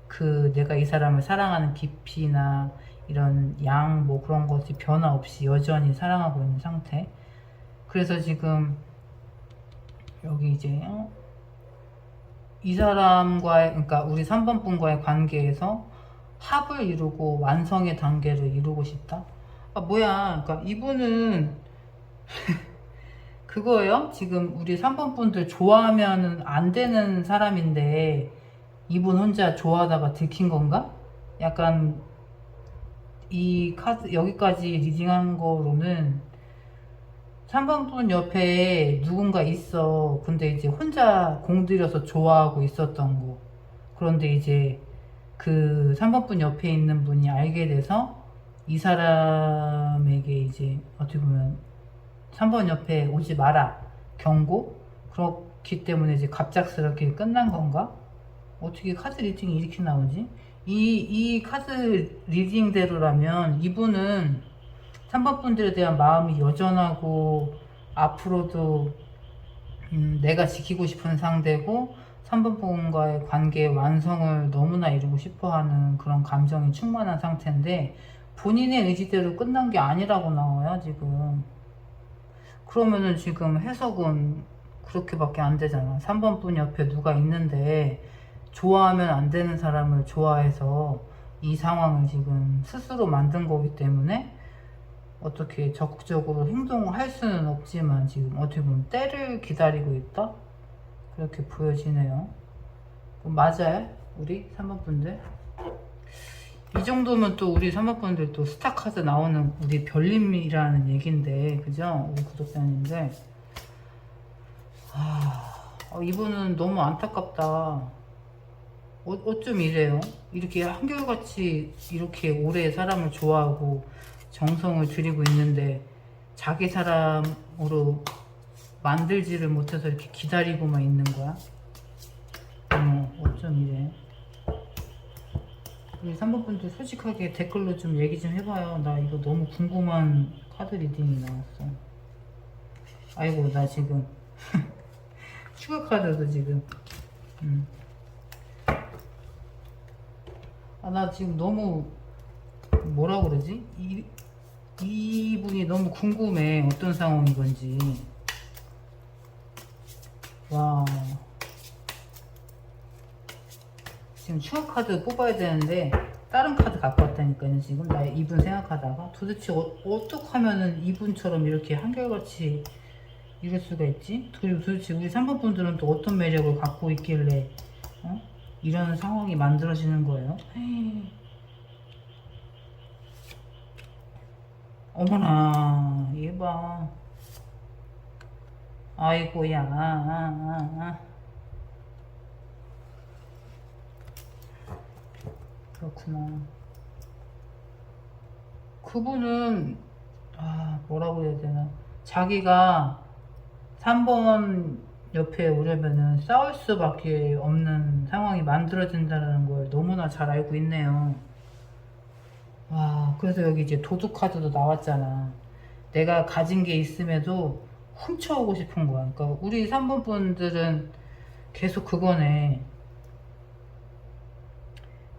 Speaker 1: 그 내가 이 사람을 사랑하는 깊이나 이런 양 뭐 그런 것이 변화 없이 여전히 사랑하고 있는 상태. 그래서 지금 여기 이제 이 사람과의, 그러니까 우리 3번 분과의 관계에서 합을 이루고 완성의 단계를 이루고 싶다. 아 뭐야, 그러니까 이분은 그거예요. 지금 우리 3번 분들 좋아하면 안 되는 사람인데 이분 혼자 좋아하다가 들킨 건가? 약간 이 카드 여기까지 리딩한 거로는 3번 분 옆에 누군가 있어. 근데 이제 혼자 공들여서 좋아하고 있었던 거. 그런데 이제 그 3번 분 옆에 있는 분이 알게 돼서 이 사람에게 이제 어떻게 보면 3번 옆에 오지 마라 경고. 그렇기 때문에 이제 갑작스럽게 끝난 건가? 어떻게 카드 리딩이 이렇게 나오지? 이 카드 리딩대로라면 이분은 3번 분들에 대한 마음이 여전하고, 앞으로도 내가 지키고 싶은 상대고 3번 분과의 관계의 완성을 너무나 이루고 싶어하는 그런 감정이 충만한 상태인데, 본인의 의지대로 끝난 게 아니라고 나와요 지금. 그러면은 지금 해석은 그렇게밖에 안 되잖아. 3번 분 옆에 누가 있는데 좋아하면 안 되는 사람을 좋아해서 이 상황을 지금 스스로 만든 거기 때문에 어떻게 적극적으로 행동을 할 수는 없지만 지금 어떻게 보면 때를 기다리고 있다? 그렇게 보여지네요. 그럼 맞아요? 우리 3번 분들? 이 정도면 또 우리 3번 분들 또 스타 카드 나오는 우리 별님이라는 얘긴데, 그죠? 우리 구독자님들. 이분은 너무 안타깝다. 어쩜 이래요? 이렇게 한결같이 이렇게 오래 사람을 좋아하고 정성을 들이고 있는데 자기 사람으로 만들지를 못해서 이렇게 기다리고만 있는 거야? 어쩜 이래? 우리 3번 분들 솔직하게 댓글로 좀 얘기 좀 해봐요. 나 이거 너무 궁금한 카드 리딩이 나왔어. 아이고, 나 지금 추가 카드도 지금 나 지금 너무 뭐라 그러지? 이분이 너무 궁금해. 어떤 상황인 건지. 와, 지금 추가 카드 뽑아야 되는데 다른 카드 갖고 왔다니까요. 지금 나 이분 생각하다가 도대체 어떻게 하면은 이분처럼 이렇게 한결같이 이럴 수가 있지? 그리고 도대체 우리 3번 분들은 또 어떤 매력을 갖고 있길래 이런 상황이 만들어지는 거예요? 에이. 어머나, 얘 봐. 아이고야. 그렇구나. 그분은 뭐라고 해야 되나, 자기가 3번 옆에 오려면은 싸울 수밖에 없는 상황이 만들어진다는 걸 너무나 잘 알고 있네요. 와, 그래서 여기 이제 도둑 카드도 나왔잖아. 내가 가진 게 있음에도 훔쳐오고 싶은 거야. 그러니까 우리 3번 분들은 계속 그거네.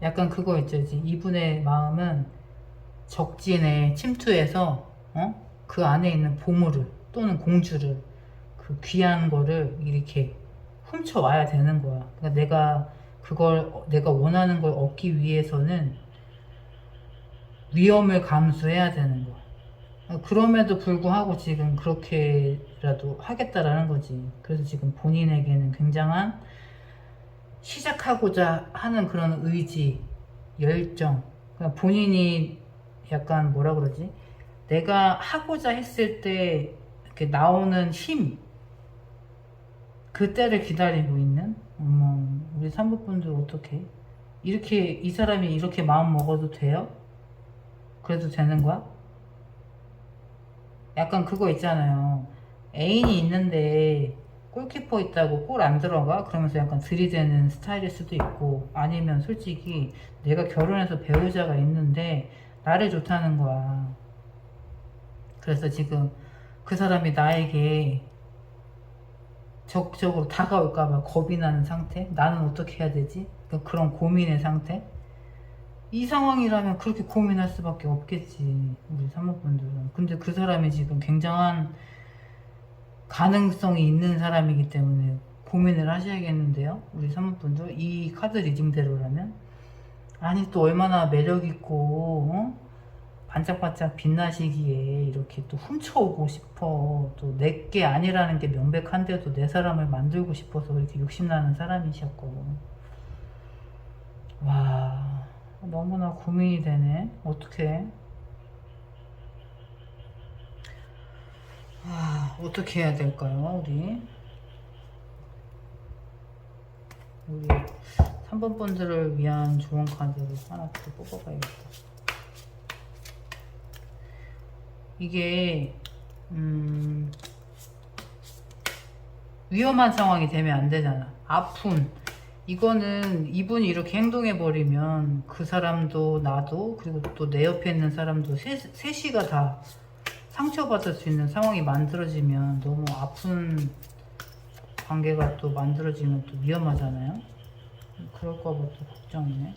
Speaker 1: 약간 그거 있죠. 이분의 마음은 적진에 침투해서 그 안에 있는 보물을 또는 공주를, 그 귀한 거를 이렇게 훔쳐와야 되는 거야. 그러니까 내가 원하는 걸 얻기 위해서는 위험을 감수해야 되는 거야. 그럼에도 불구하고 지금 그렇게라도 하겠다라는 거지. 그래서 지금 본인에게는 굉장한 시작하고자 하는 그런 의지, 열정. 그러니까 본인이 약간 뭐라 그러지? 내가 하고자 했을 때 이렇게 나오는 힘, 그때를 기다리고 있는. 우리 산부분들 어떻게 이렇게 이 사람이 이렇게 마음 먹어도 돼요? 그래도 되는 거야? 약간 그거 있잖아요. 애인이 있는데 골키퍼 있다고 골 안 들어가? 그러면서 약간 들이대는 스타일일 수도 있고, 아니면 솔직히 내가 결혼해서 배우자가 있는데 나를 좋다는 거야. 그래서 지금 그 사람이 나에게 적극적으로 다가올까봐 겁이 나는 상태? 나는 어떻게 해야 되지? 그러니까 그런 고민의 상태? 이 상황이라면 그렇게 고민할 수밖에 없겠지, 우리 사모분들은. 근데 그 사람이 지금 굉장한 가능성이 있는 사람이기 때문에 고민을 하셔야겠는데요, 우리 사모분들. 이 카드 리딩대로라면. 아니, 또 얼마나 매력있고 반짝반짝 빛나시기에 이렇게 또 훔쳐오고 싶어, 또 내게 아니라는 게 명백한데도 내 사람을 만들고 싶어서 이렇게 욕심나는 사람이셨고. 와, 너무나 고민이 되네. 어떡해. 어떻게 해야 될까요, 우리 3번 분들을 위한 좋은 카드를 하나 더 뽑아봐야겠다. 이게 위험한 상황이 되면 안 되잖아. 아픈, 이거는 이분이 이렇게 행동해버리면 그 사람도 나도 그리고 또 내 옆에 있는 사람도 셋이가 다 상처받을 수 있는 상황이 만들어지면 너무 아픈 관계가 또 만들어지면 또 위험하잖아요. 그럴까봐 또 걱정이네.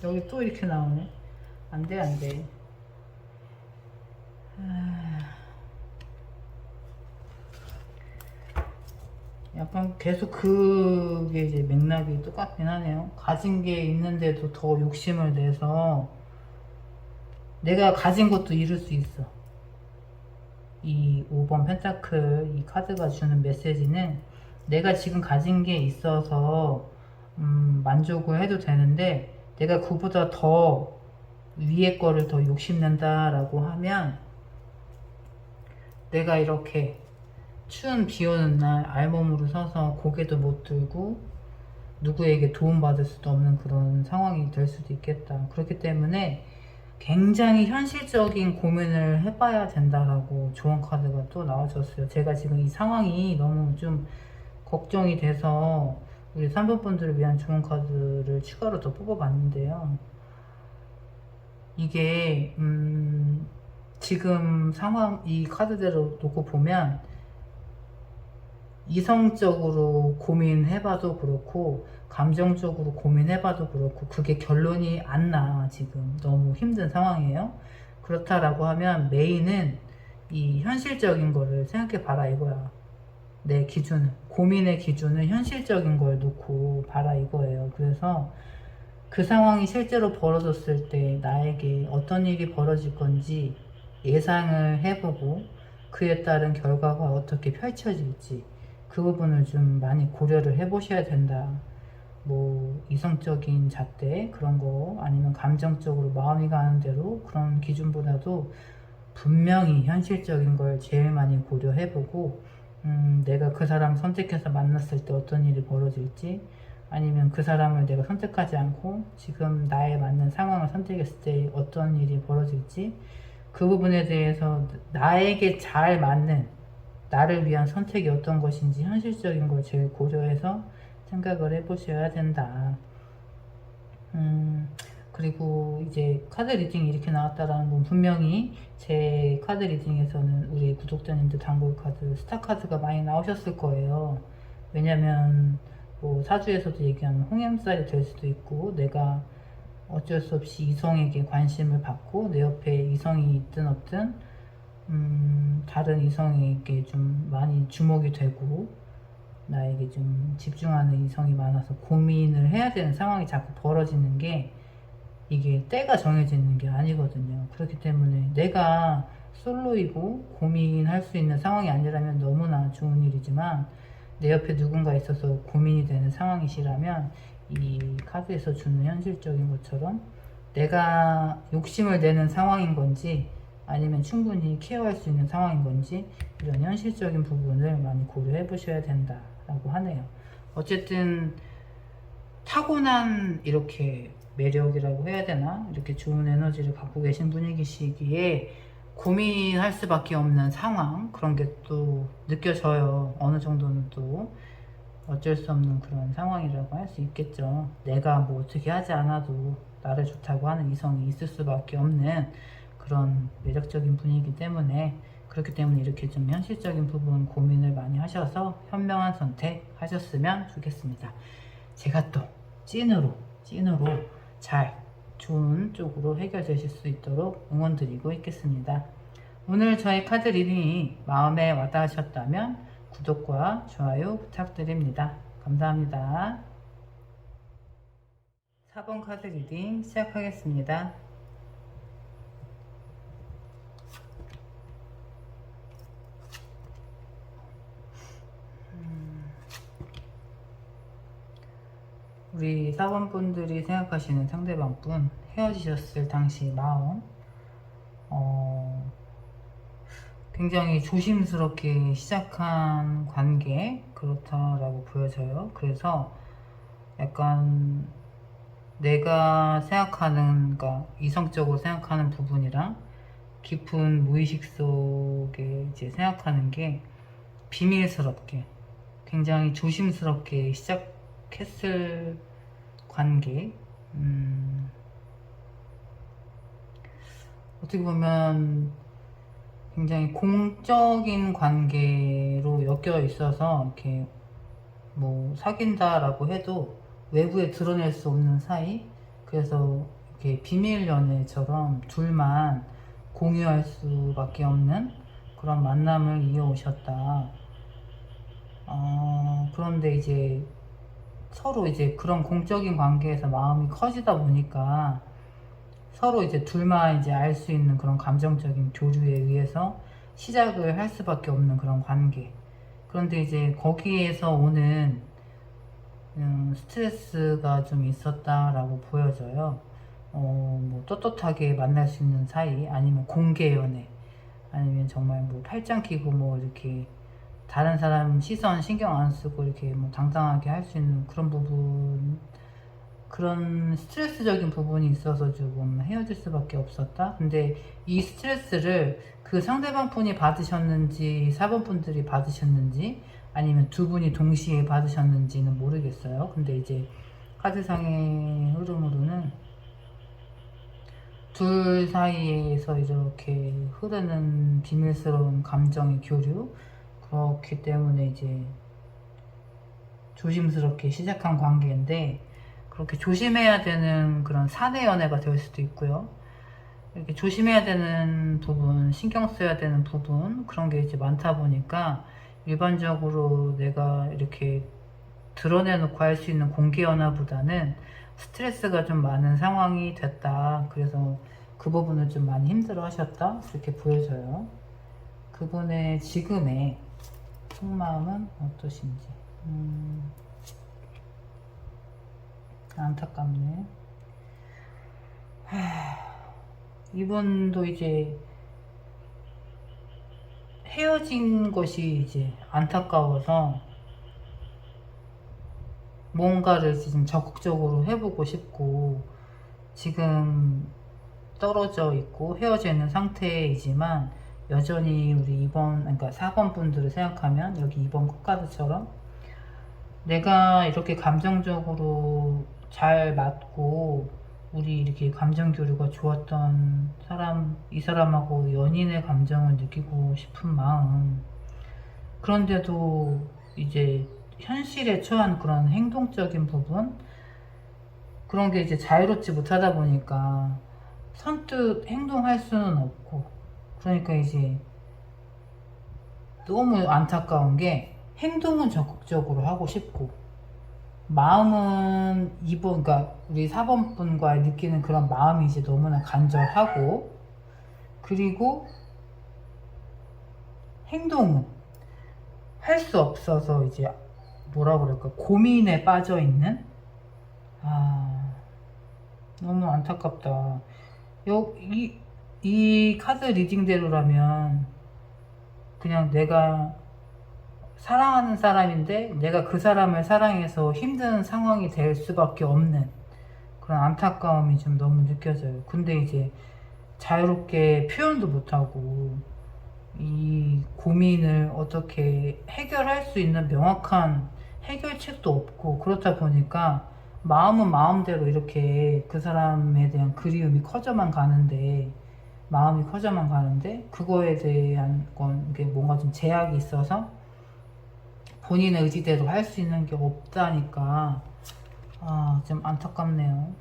Speaker 1: 여기 또 이렇게 나오네. 안돼, 안돼. 약간 계속 그게 이제 맥락이 똑같긴 하네요. 가진 게 있는데도 더 욕심을 내서 내가 가진 것도 잃을 수 있어. 이 5번 펜타클 이 카드가 주는 메시지는 내가 지금 가진 게 있어서 만족을 해도 되는데 내가 그보다 더 위에 거를 더 욕심낸다라고 하면 내가 이렇게 추운 비 오는 날 알몸으로 서서 고개도 못 들고 누구에게 도움받을 수도 없는 그런 상황이 될 수도 있겠다. 그렇기 때문에 굉장히 현실적인 고민을 해봐야 된다라고 좋은 카드가 또 나와줬어요. 제가 지금 이 상황이 너무 좀 걱정이 돼서 우리 3번 분들을 위한 좋은 카드를 추가로 더 뽑아봤는데요. 이게 지금 상황 이 카드대로 놓고 보면 이성적으로 고민해봐도 그렇고 감정적으로 고민해봐도 그렇고 그게 결론이 안 나. 지금 너무 힘든 상황이에요. 그렇다라고 하면 메인은 이 현실적인 거를 생각해 봐라 이거야. 내 기준, 고민의 기준은 현실적인 걸 놓고 봐라 이거예요. 그래서 그 상황이 실제로 벌어졌을 때 나에게 어떤 일이 벌어질 건지 예상을 해보고 그에 따른 결과가 어떻게 펼쳐질지 그 부분을 좀 많이 고려를 해보셔야 된다. 뭐 이성적인 잣대 그런 거 아니면 감정적으로 마음이 가는 대로 그런 기준보다도 분명히 현실적인 걸 제일 많이 고려해보고 내가 그 사람 선택해서 만났을 때 어떤 일이 벌어질지 아니면 그 사람을 내가 선택하지 않고 지금 나에 맞는 상황을 선택했을 때 어떤 일이 벌어질지 그 부분에 대해서 나에게 잘 맞는 나를 위한 선택이 어떤 것인지 현실적인 걸 제일 고려해서 생각을 해보셔야 된다. 그리고 이제 카드 리딩이 이렇게 나왔다라는 건 분명히 제 카드 리딩에서는 우리 구독자님들 단골 카드 스타 카드가 많이 나오셨을 거예요. 왜냐면 뭐 사주에서도 얘기하는 홍염살이 될 수도 있고 내가 어쩔 수 없이 이성에게 관심을 받고 내 옆에 이성이 있든 없든 다른 이성에게 좀 많이 주목이 되고 나에게 좀 집중하는 이성이 많아서 고민을 해야 되는 상황이 자꾸 벌어지는 게 이게 때가 정해져 있는 게 아니거든요. 그렇기 때문에 내가 솔로이고 고민할 수 있는 상황이 아니라면 너무나 좋은 일이지만 내 옆에 누군가 있어서 고민이 되는 상황이시라면 이 카드에서 주는 현실적인 것처럼 내가 욕심을 내는 상황인 건지 아니면 충분히 케어할 수 있는 상황인 건지 이런 현실적인 부분을 많이 고려해 보셔야 된다라고 하네요. 어쨌든 타고난 이렇게 매력이라고 해야 되나? 이렇게 좋은 에너지를 갖고 계신 분이시기에 고민할 수밖에 없는 상황 그런 게 또 느껴져요. 어느 정도는 또 어쩔 수 없는 그런 상황이라고 할 수 있겠죠. 내가 뭐 어떻게 하지 않아도 나를 좋다고 하는 이성이 있을 수밖에 없는 그런 매력적인 분이기 때문에 그렇기 때문에 이렇게 좀 현실적인 부분 고민을 많이 하셔서 현명한 선택 하셨으면 좋겠습니다. 제가 또 찐으로 잘 좋은 쪽으로 해결되실 수 있도록 응원드리고 있겠습니다. 오늘 저희 카드 리딩이 마음에 와닿으셨다면 구독과 좋아요 부탁드립니다. 감사합니다. 4번 카드 리딩 시작하겠습니다. 우리 4번 분들이 생각하시는 상대방 분 헤어지셨을 당시 마음 굉장히 조심스럽게 시작한 관계 그렇다라고 보여져요. 그래서 약간 내가 생각하는 그러니까 이성적으로 생각하는 부분이랑 깊은 무의식 속에 이제 생각하는 게 비밀스럽게 굉장히 조심스럽게 시작했을 관계 어떻게 보면 굉장히 공적인 관계로 엮여 있어서 이렇게 뭐 사귄다라고 해도 외부에 드러낼 수 없는 사이 그래서 이렇게 비밀 연애처럼 둘만 공유할 수밖에 없는 그런 만남을 이어오셨다. 그런데 이제 서로 이제 그런 공적인 관계에서 마음이 커지다 보니까 서로 이제 둘만 이제 알 수 있는 그런 감정적인 교류에 의해서 시작을 할 수밖에 없는 그런 관계. 그런데 이제 거기에서 오는 스트레스가 좀 있었다라고 보여져요. 뭐 떳떳하게 만날 수 있는 사이, 아니면 공개 연애, 아니면 정말 뭐 팔짱 끼고 뭐 이렇게 다른 사람 시선 신경 안 쓰고 이렇게 뭐 당당하게 할 수 있는 그런 부분, 그런 스트레스적인 부분이 있어서 조금 헤어질 수밖에 없었다. 근데 이 스트레스를 그 상대방 분이 받으셨는지 4번 분들이 받으셨는지 아니면 두 분이 동시에 받으셨는지는 모르겠어요. 근데 이제 카드상의 흐름으로는 둘 사이에서 이렇게 흐르는 비밀스러운 감정의 교류 그렇기 때문에 이제 조심스럽게 시작한 관계인데 그렇게 조심해야 되는 그런 사내 연애가 될 수도 있고요. 이렇게 조심해야 되는 부분, 신경 써야 되는 부분 그런 게 이제 많다 보니까 일반적으로 내가 이렇게 드러내놓고 할 수 있는 공개 연화보다는 스트레스가 좀 많은 상황이 됐다. 그래서 그 부분을 좀 많이 힘들어 하셨다. 그렇게 보여져요. 그분의 지금의 속마음은 어떠신지. 안타깝네. 이분도 이제 헤어진 것이 이제 안타까워서 뭔가를 지금 적극적으로 해보고 싶고, 지금 떨어져 있고 헤어져 있는 상태이지만 여전히 우리 2번, 그러니까 4번 분들을 생각하면 여기 2번 끝카드처럼 내가 이렇게 감정적으로 잘 맞고 우리 이렇게 감정 교류가 좋았던 사람, 이 사람하고 연인의 감정을 느끼고 싶은 마음, 그런데도 이제 현실에 처한 그런 행동적인 부분, 그런 게 이제 자유롭지 못하다 보니까 선뜻 행동할 수는 없고, 그러니까 이제 너무 안타까운 게 행동은 적극적으로 하고 싶고 마음은 2번, 그러니까 우리 4번 분과 느끼는 그런 마음이 이제 너무나 간절하고, 그리고 행동은 할 수 없어서 이제 뭐라 그럴까, 고민에 빠져 있는. 너무 안타깝다. 이 카드 리딩대로라면 그냥 내가 사랑하는 사람인데 내가 그 사람을 사랑해서 힘든 상황이 될 수밖에 없는 그런 안타까움이 좀 너무 느껴져요. 근데 이제 자유롭게 표현도 못하고 이 고민을 어떻게 해결할 수 있는 명확한 해결책도 없고, 그렇다 보니까 마음은 마음대로 이렇게 그 사람에 대한 그리움이 커져만 가는데, 마음이 커져만 가는데 그거에 대한 건 이게 뭔가 좀 제약이 있어서 본인의 의지대로 할 수 있는 게 없다니까 좀 안타깝네요.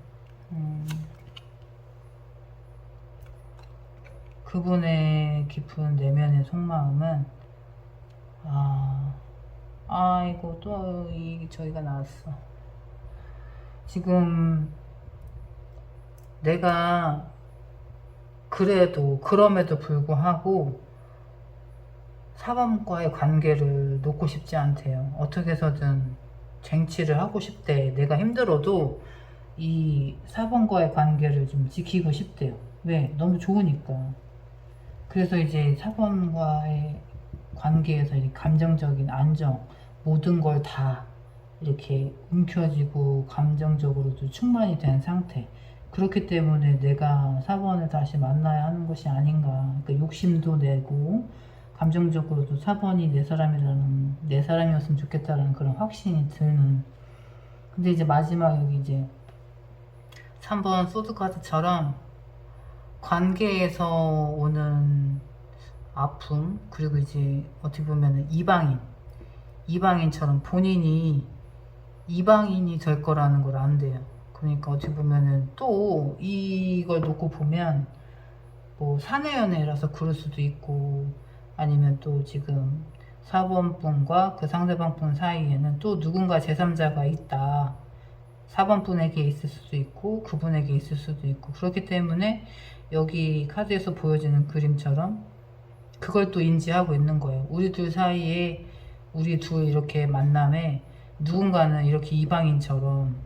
Speaker 1: 그분의 깊은 내면의 속마음은 아이고 또 저희가 나왔어. 지금 내가 그럼에도 불구하고 사범과의 관계를 놓고 싶지 않대요. 어떻게 해서든 쟁취를 하고 싶대. 내가 힘들어도 이 사범과의 관계를 좀 지키고 싶대요. 왜? 너무 좋으니까. 그래서 이제 사범과의 관계에서 이 감정적인 안정, 모든 걸 다 이렇게 움켜쥐고 감정적으로도 충만이 된 상태. 그렇기 때문에 내가 사번을 다시 만나야 하는 것이 아닌가. 그러니까 욕심도 내고 감정적으로도 사번이 내 사람이었으면 좋겠다는 그런 확신이 드는. 근데 이제 마지막 여기 이제 3번 소드카드처럼 관계에서 오는 아픔, 그리고 이제 어떻게 보면 이방인처럼 본인이 이방인이 될 거라는 걸 안돼요. 그러니까 어떻게 보면은 또 이걸 놓고 보면 뭐 사내연애라서 그럴 수도 있고, 아니면 또 지금 4번 분과 그 상대방 분 사이에는 또 누군가 제3자가 있다. 4번 분에게 있을 수도 있고 그분에게 있을 수도 있고, 그렇기 때문에 여기 카드에서 보여지는 그림처럼 그걸 또 인지하고 있는 거예요. 우리 둘 사이에, 우리 둘 이렇게 만남에 누군가는 이렇게 이방인처럼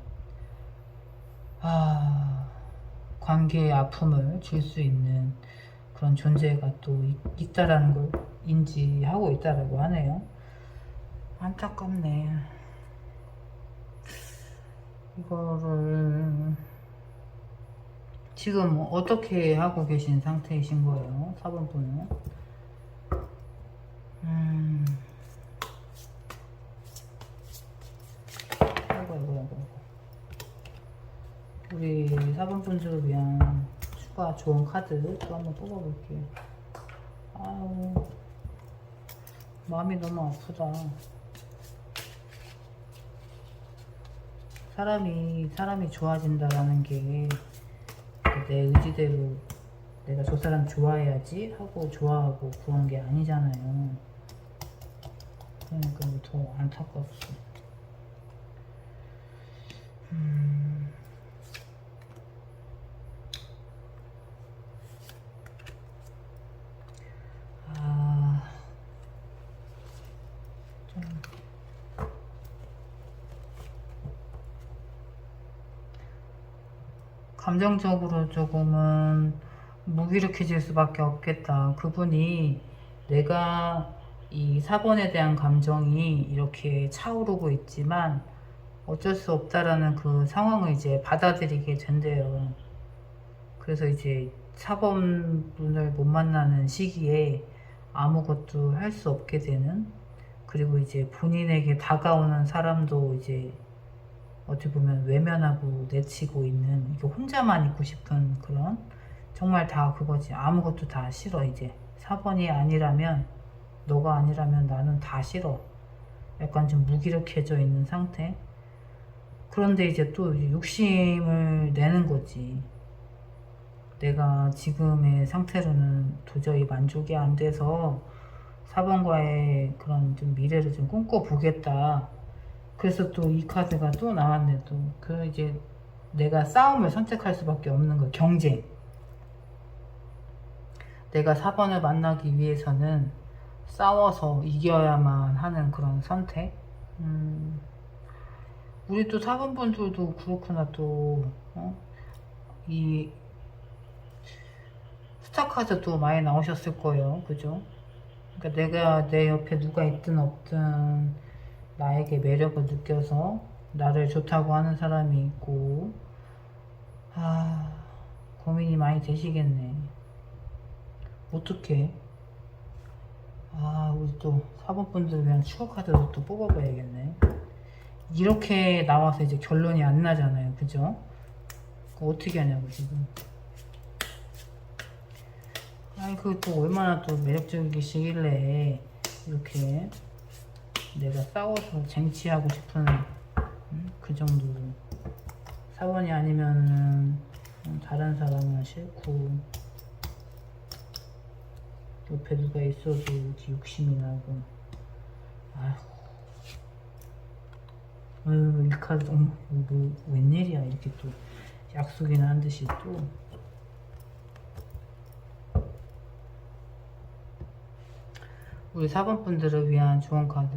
Speaker 1: 관계의 아픔을 줄 수 있는 그런 존재가 또 있다라는 걸 인지하고 있다라고 하네요. 안타깝네. 이거를 지금 어떻게 하고 계신 상태이신 거예요? 4번 분은 아이고. 우리 4번 분들을 위한 추가 좋은 카드 또 한번 뽑아볼게요. 아유, 마음이 너무 아프다. 사람이 좋아진다라는 게 내 의지대로 내가 저 사람 좋아해야지 하고 좋아하고 그런 게 아니잖아요. 그러니까 더 안타깝지. 아, 좀 감정적으로 조금은 무기력해질 수밖에 없겠다. 그분이 내가 이 4번에 대한 감정이 이렇게 차오르고 있지만 어쩔 수 없다라는 그 상황을 이제 받아들이게 된대요. 그래서 이제 4번 분을 못 만나는 시기에 아무것도 할 수 없게 되는, 그리고 이제 본인에게 다가오는 사람도 이제 어떻게 보면 외면하고 내치고 있는, 이게 혼자만 있고 싶은 그런, 정말 다 그거지. 아무것도 다 싫어. 이제 4번이 아니라면, 너가 아니라면 나는 다 싫어. 약간 좀 무기력해져 있는 상태. 그런데 이제 또 욕심을 내는 거지. 내가 지금의 상태로는 도저히 만족이 안 돼서 4번과의 그런 좀 미래를 좀 꿈꿔보겠다. 그래서 또 이 카드가 또 나왔네. 또 그 이제 내가 싸움을 선택할 수밖에 없는 거. 경쟁. 내가 4번을 만나기 위해서는 싸워서 이겨야만 하는 그런 선택. 우리 또 4번 분들도 그렇구나. 또 이 스타 카드도 많이 나오셨을 거예요. 그죠? 그러니까 내가 내 옆에 누가 있든 없든 나에게 매력을 느껴서 나를 좋다고 하는 사람이 있고, 아, 고민이 많이 되시겠네. 어떡해? 아, 우리 또 4번 분들 위한 추억 카드도 또 뽑아봐야겠네. 이렇게 나와서 이제 결론이 안 나잖아요. 그죠? 그거 어떻게 하냐고, 지금. 아니, 그또 얼마나 또 매력적이시길래 이렇게 내가 싸워서 쟁취하고 싶은 그 정도로. 4번이 아니면은 다른 사람은 싫고, 옆에 누가 있어도 이렇게 욕심이 나고. 아휴, 이 카드, 뭐, 웬일이야. 이렇게 또 약속이나 한 듯이 또. 우리 4번 분들을 위한 좋은 카드.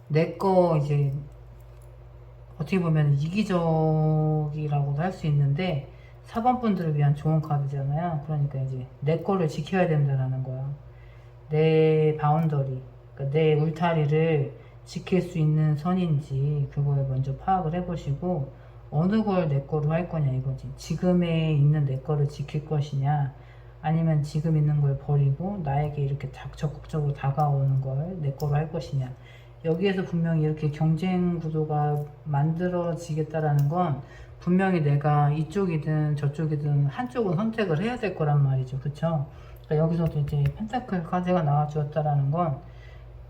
Speaker 1: 내 거 이제 어떻게 보면 이기적이라고도 할 수 있는데 4번 분들을 위한 좋은 카드잖아요. 그러니까 이제 내 거를 지켜야 된다는 거야. 내 바운더리, 그러니까 내 울타리를 지킬 수 있는 선인지 그걸 먼저 파악을 해보시고 어느 걸 내 거로 할 거냐 이거지. 지금에 있는 내 거를 지킬 것이냐, 아니면 지금 있는 걸 버리고 나에게 이렇게 적극적으로 다가오는 걸 내 거로 할 것이냐. 여기에서 분명히 이렇게 경쟁 구도가 만들어지겠다라는 건 분명히 내가 이쪽이든 저쪽이든 한쪽은 선택을 해야 될 거란 말이죠. 그쵸? 그러니까 여기서도 이제 펜타클 카드가 나와주었다라는 건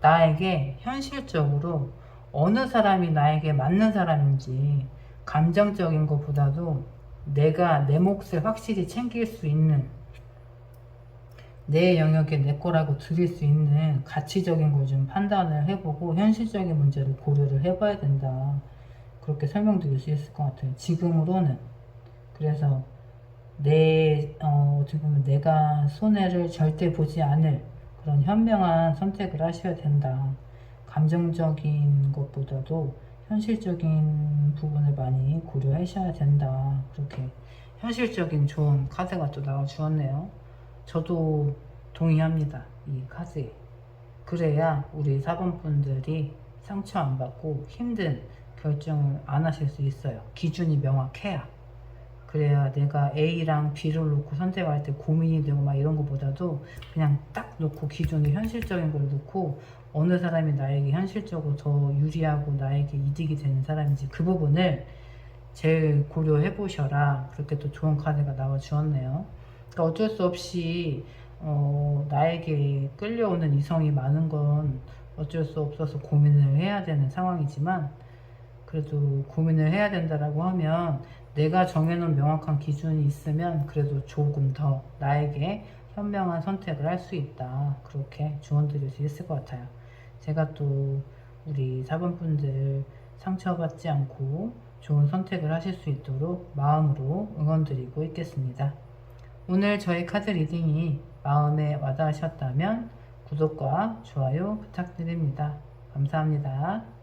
Speaker 1: 나에게 현실적으로 어느 사람이 나에게 맞는 사람인지, 감정적인 것보다도 내가 내 몫을 확실히 챙길 수 있는, 내 영역에 내 거라고 드릴 수 있는 가치적인 걸 좀 판단을 해보고 현실적인 문제를 고려를 해봐야 된다. 그렇게 설명드릴 수 있을 것 같아요. 지금으로는. 그래서 어떻게 보면 내가 손해를 절대 보지 않을 그런 현명한 선택을 하셔야 된다. 감정적인 것보다도 현실적인 부분을 많이 고려하셔야 된다. 그렇게 현실적인 좋은 카드가 또 나와 주었네요. 저도 동의합니다. 이 카드에. 그래야 우리 4번 분들이 상처 안 받고 힘든 결정을 안 하실 수 있어요. 기준이 명확해야. 그래야 내가 A랑 B를 놓고 선택할 때 고민이 되고 막 이런 것보다도 그냥 딱 놓고 기준을 현실적인 걸 놓고 어느 사람이 나에게 현실적으로 더 유리하고 나에게 이득이 되는 사람인지 그 부분을 제일 고려해 보셔라. 그렇게 또 좋은 카드가 나와 주었네요. 그러니까 어쩔 수 없이 나에게 끌려오는 이성이 많은 건 어쩔 수 없어서 고민을 해야 되는 상황이지만, 그래도 고민을 해야 된다라고 하면 내가 정해놓은 명확한 기준이 있으면 그래도 조금 더 나에게 현명한 선택을 할 수 있다. 그렇게 조언 드릴 수 있을 것 같아요. 제가 또 우리 4번분들 상처받지 않고 좋은 선택을 하실 수 있도록 마음으로 응원드리고 있겠습니다. 오늘 저희 카드 리딩이 마음에 와닿으셨다면 구독과 좋아요 부탁드립니다. 감사합니다.